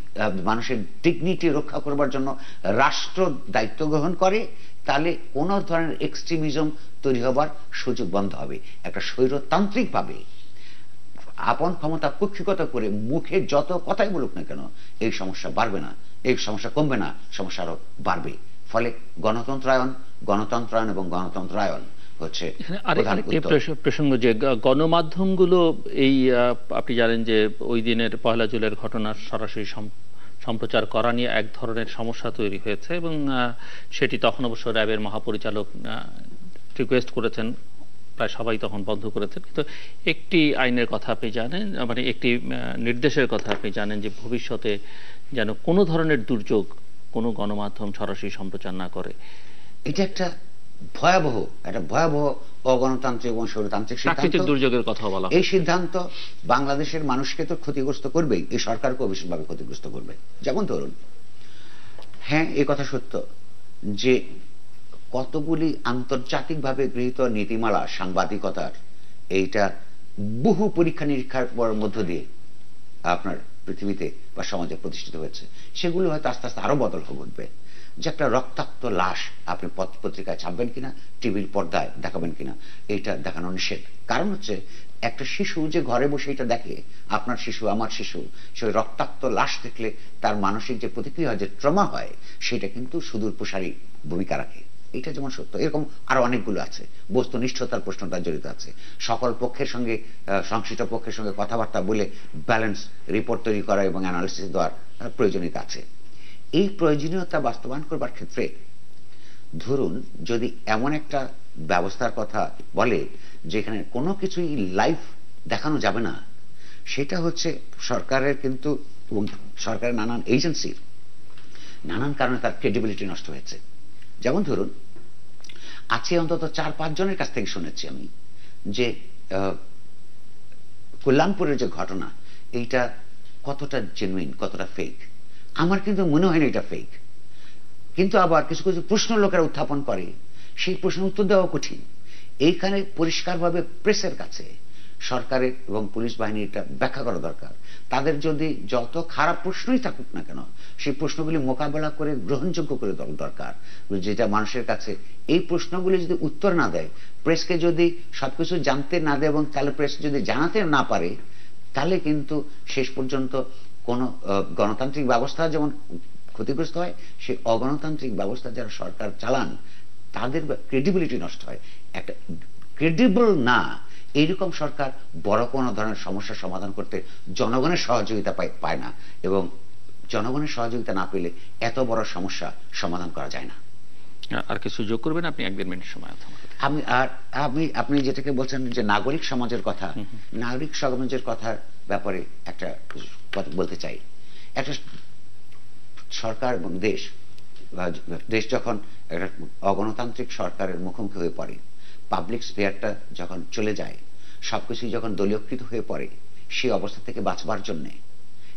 মানুষের ডিগনিটি রক্ষা করবার জন্য রাষ্ট্র দায়িত্ব গ্রহণ করে, তাহলে কোন ধরনের এক্সট্রিমিজম তৈরি হবার সুযোগ বন্ধ হবে। একটা স্বৈরতান্ত্রিক ভাবে আপন ক্ষমতা কক্ষিগত করে মুখে যত কথাই বলুক না কেন, এই সমস্যা বাড়বে না, এই সমস্যা কমবে না, সমস্যা আরো বাড়বে। ফলে গণতন্ত্রায়ন এবং গণতন্ত্রায়ন হচ্ছে প্রসঙ্গ। যে গণমাধ্যমগুলো, এই আপনি জানেন যে ওই দিনের 1 জুলাইয়ের ঘটনার সরাসরি সম্প্রচার করা নিয়ে এক ধরনের সমস্যা তৈরি হয়েছে, এবং সেটি তখন অবশ্য র্যাবের মহাপরিচালক রিকোয়েস্ট করেছেন, প্রায় সবাই তখন বন্ধ করেছেন। কিন্তু একটি আইনের কথা আপনি জানেন, মানে একটি নির্দেশের কথা আপনি জানেন, যে ভবিষ্যতে যেন কোনো ধরনের দুর্যোগ কোনো গণমাধ্যম সরাসরি সম্প্রচার না করে। এটা একটা ভয়াবহ অগণতান্ত্রিক এবং স্বৈরতান্ত্রিক প্রাকৃতিক দুর্যোগের কথা বলা। এই সিদ্ধান্ত বাংলাদেশের মানুষকে তো ক্ষতিগ্রস্ত করবেই, এই সরকারকেও ভীষণভাবে ক্ষতিগ্রস্ত করবে। যেমন ধরুন, হ্যাঁ এই কথা সত্য যে কতগুলি আন্তর্জাতিকভাবে গৃহীত নীতিমালা সাংবাদিকতার, এইটা বহু পরীক্ষা নিরীক্ষার মধ্য দিয়ে আপনার পৃথিবীতে বা সমাজে প্রতিষ্ঠিত হয়েছে। সেগুলো হয়তো আস্তে আস্তে আরো বদল হয়ে উঠবে। যে একটা রক্তাক্ত লাশ আপনি পত্রিকায় ছাপবেন কিনা, টিভির পর্দায় দেখাবেন কিনা, এইটা দেখানো নিষেধ। কারণ হচ্ছে একটা শিশু যে ঘরে বসে এটা দেখে, আপনার শিশু, আমার শিশু, সেই রক্তাক্ত লাশ দেখলে তার মানসিক যে প্রতিক্রিয়া, যে ট্রমা হয়, সেটা কিন্তু সুদূর প্রসারী ভূমিকা রাখে। এটা যেমন সত্য, এরকম আরো অনেকগুলো আছে। বস্তুনিষ্ঠতার প্রশ্নটা জড়িত আছে। সকল পক্ষের সঙ্গে, সংশ্লিষ্ট পক্ষের সঙ্গে কথাবার্তা বলে ব্যালেন্স রিপোর্ট তৈরি করা এবং অ্যানালিসিস দেওয়ার প্রয়োজনীয়তা আছে। এই প্রয়োজনীয়তা বাস্তবায়ন করবার ক্ষেত্রে ধরুন যদি এমন একটা ব্যবস্থার কথা বলে যেখানে কোনো কিছুই লাইভ দেখানো যাবে না, সেটা হচ্ছে সরকারের কিন্তু, এবং সরকারের নানান এজেন্সির নানান কারণে তার ক্রেডিবিলিটি নষ্ট হয়েছে। যেমন ধরুন, আছে অন্তত 4-5 জনের কাছ থেকে শুনেছি আমি যে কল্যাণপুরের যে ঘটনা, এইটা কতটা জেনুইন, কতটা ফেক। আমার কিন্তু মনে হয় না এটা ফেক। কিন্তু আবার কিছু কিছু প্রশ্ন লোকেরা উত্থাপন করে, সেই প্রশ্নের উত্তর দেওয়া কঠিন। এইখানে পরিষ্কারভাবে প্রেসের কাছে সরকারের এবং পুলিশ বাহিনীর এটা ব্যাখ্যা করা দরকার। তাদের যদি যত খারাপ প্রশ্নই থাকুক না কেন, সেই প্রশ্নগুলি মোকাবেলা করে গ্রহণযোগ্য করে দেওয়া দরকার, যেটা মানুষের কাছে। এই প্রশ্নগুলি যদি উত্তর না দেয়, প্রেসকে যদি সবকিছু জানতে না দেয় এবং তাহলে প্রেস যদি জানাতে না পারে, তাহলে কিন্তু শেষ পর্যন্ত কোন গণতান্ত্রিক ব্যবস্থা যেমন ক্ষতিগ্রস্ত হয়, সেই অগণতান্ত্রিক ব্যবস্থা যারা সরকার চালান তাদের ক্রেডিবিলিটি নষ্ট হয়। একটা ক্রেডিবল না এইরকম সরকার বড় কোনো ধরনের সমস্যার সমাধান করতে জনগণের সহযোগিতা পায় না, এবং জনগণের সহযোগিতা না পেলে এত বড় সমস্যা সমাধান করা যায় না। আর কিছু যোগ করবেন আপনি? 1-1.5 মিনিট সময় আছে। আপনি যেটাকে বলছেন যে নাগরিক সমাজের কথা, নাগরিক সমাজের কথার ব্যাপারে একটা কথা বলতে চাই। একটা সরকার এবং দেশ যখন একটা অগণতান্ত্রিক সরকারের মুখোমুখি হয়ে পড়ে, পাবলিক স্পেয়ারটা যখন চলে যায়, সবকিছুই যখন দলীয়কৃত হয়ে পড়ে, সেই অবস্থা থেকে বাঁচবার জন্য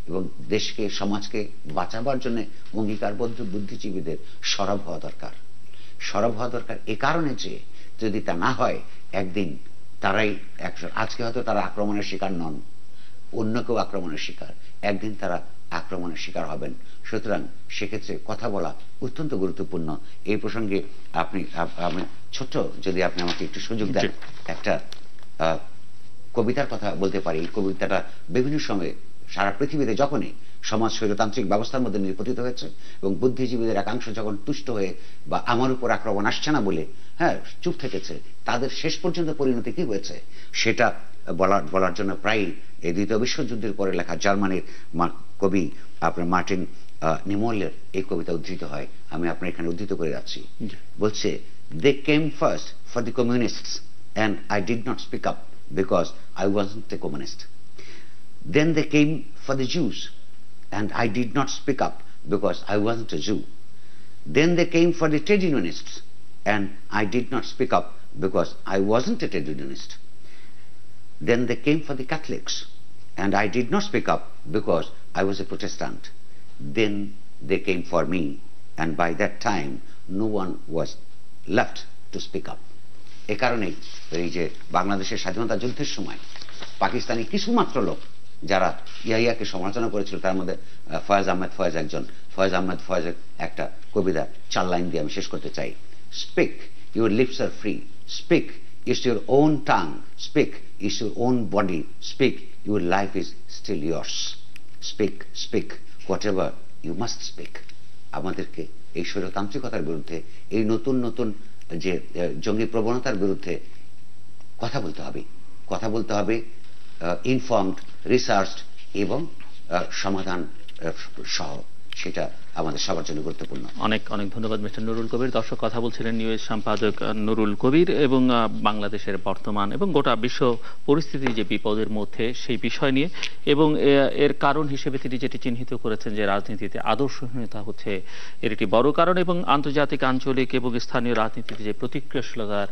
এবং দেশকে সমাজকে বাঁচাবার জন্য অঙ্গীকারবদ্ধ বুদ্ধিজীবীদের সরব হওয়া দরকার। সরব হওয়া দরকার এ কারণে যে যদি তা না হয়, একদিন তারাই আজকে হয়তো তারা আক্রমণের শিকার নন, অন্য কেউ আক্রমণের শিকার, একদিন তারা আক্রমণের শিকার হবেন। সুতরাং সেক্ষেত্রে কথা বলা অত্যন্ত গুরুত্বপূর্ণ। এই প্রসঙ্গে আমি ছোট্ট, যদি আপনি আমাকে একটু সুযোগ দেন, একটা কবিতার কথা বলতে পারি। এই কবিতাটা বিভিন্ন সময়ে সারা পৃথিবীতে যখনই সমাজ স্বৈরতান্ত্রিক ব্যবস্থার মধ্যে নিপতিত হয়েছে এবং বুদ্ধিজীবীদের একাংশ যখন তুষ্ট হয়ে বা আমার উপর আক্রমণ আসছে না বলে চুপ থেকেছে, তাদের শেষ পর্যন্ত পরিণতি কি হয়েছে সেটা বলার জন্য প্রায়ই এই দ্বিতীয় বিশ্বযুদ্ধের পরে লেখা জার্মানির কবি আপনার মার্টিন নিমোলের এই কবিতা উদ্ধৃত হয়। আমি আপনার এখানে উদ্ধৃত করে যাচ্ছি। বলছে, they came first for the communists and I did not speak up because I wasn't a communist. Then they came for the Jews and I did not speak up because I wasn't a Jew. Then they came for the trade unionists and I did not speak up because I wasn't a trade unionist. Then they came for the Catholics and I did not speak up because I was a Protestant. Then they came for me and by that time no one was left to speak up. এ কারণেই এই যে বাংলাদেশের স্বাধীনতা যুদ্ধের সময় পাকিস্তানি কিছুমাত্র লোক যারা ইয়াহিয়াকে সমালোচনা করেছিল, তার মধ্যে ফয়েজ আহমেদ ফয়েজ একজন। ফয়েজ আহমেদ ফয়েজের একটা কবিতা 4 লাইন দিয়ে আমি শেষ করতে চাই। Speak, your lips are free, speak, it's your own tongue, speak, it's your own body, speak, your life is still yours, speak, speak, whatever you must speak. আমাদেরকে এই স্বৈরতান্ত্রিকতার বিরুদ্ধে, এই নতুন নতুন যে জঙ্গি প্রবণতার বিরুদ্ধে কথা বলতে হবে, কথা বলতে হবে ইনফর্মড, রিসার্চড এবং সমাধান সহ। সেটা আমাদের সবার জন্য গুরুত্বপূর্ণ। অনেক অনেক ধন্যবাদ মিস্টার নুরুল কবির। দর্শক, কথা বলছিলেন নিউজ সম্পাদক নুরুল কবির এবং বাংলাদেশের বর্তমান এবং গোটা বিশ্ব পরিস্থিতি যে বিপদের মধ্যে সেই বিষয় নিয়ে, এবং এর কারণ হিসেবে তিনি যেটি চিহ্নিত করেছেন যে রাজনীতিতে আদর্শহীনতা হচ্ছে এর একটি বড় কারণ, এবং আন্তর্জাতিক, আঞ্চলিক এবং স্থানীয় রাজনীতিতে যে প্রতিক্রিয়াশীলতার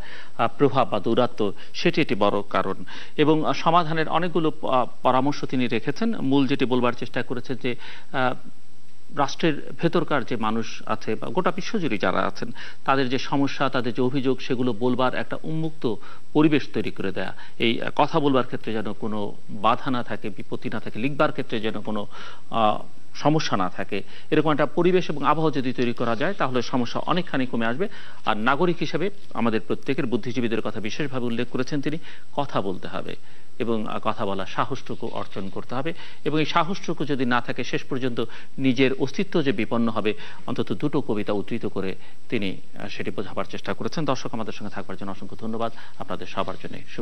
প্রভাব বা দৌরাত্ম্য সেটি একটি বড় কারণ, এবং সমাধানের অনেকগুলো পরামর্শ তিনি রেখেছেন। মূল যেটি বলবার চেষ্টা করেছেন যে রাষ্ট্রের ভেতরকার যে মানুষ আছে বা গোটা বিশ্বজুড়ে যারা আছেন, তাদের যে সমস্যা, তাদের যে অভিযোগ, সেগুলো বলবার একটা উন্মুক্ত পরিবেশ তৈরি করে দেয়া, এই কথা বলবার ক্ষেত্রে যেন কোনো বাধা না থাকে, বিপত্তি না থাকে, লিখবার ক্ষেত্রে যেন কোনো সমস্যা না থাকে, এরকম একটা পরিবেশ এবং আবহাওয়া যদি তৈরি করা যায় তাহলে সমস্যা অনেকখানি কমে আসবে। আর নাগরিক হিসেবে আমাদের প্রত্যেকের, বুদ্ধিজীবীদের কথা বিশেষভাবে উল্লেখ করেছেন তিনি, কথা বলতে হবে এবং কথা বলা সাহসটুকু অর্জন করতে হবে, এবং এই সাহসটুকু যদি না থাকে শেষ পর্যন্ত নিজের অস্তিত্ব যে বিপন্ন হবে, অন্তত দুটো কবিতা উদ্ধৃত করে তিনি সেটি বোঝাবার চেষ্টা করেছেন। দর্শক, আমাদের সঙ্গে থাকবার জন্য অসংখ্য ধন্যবাদ। আপনাদের সবার জন্য শুভ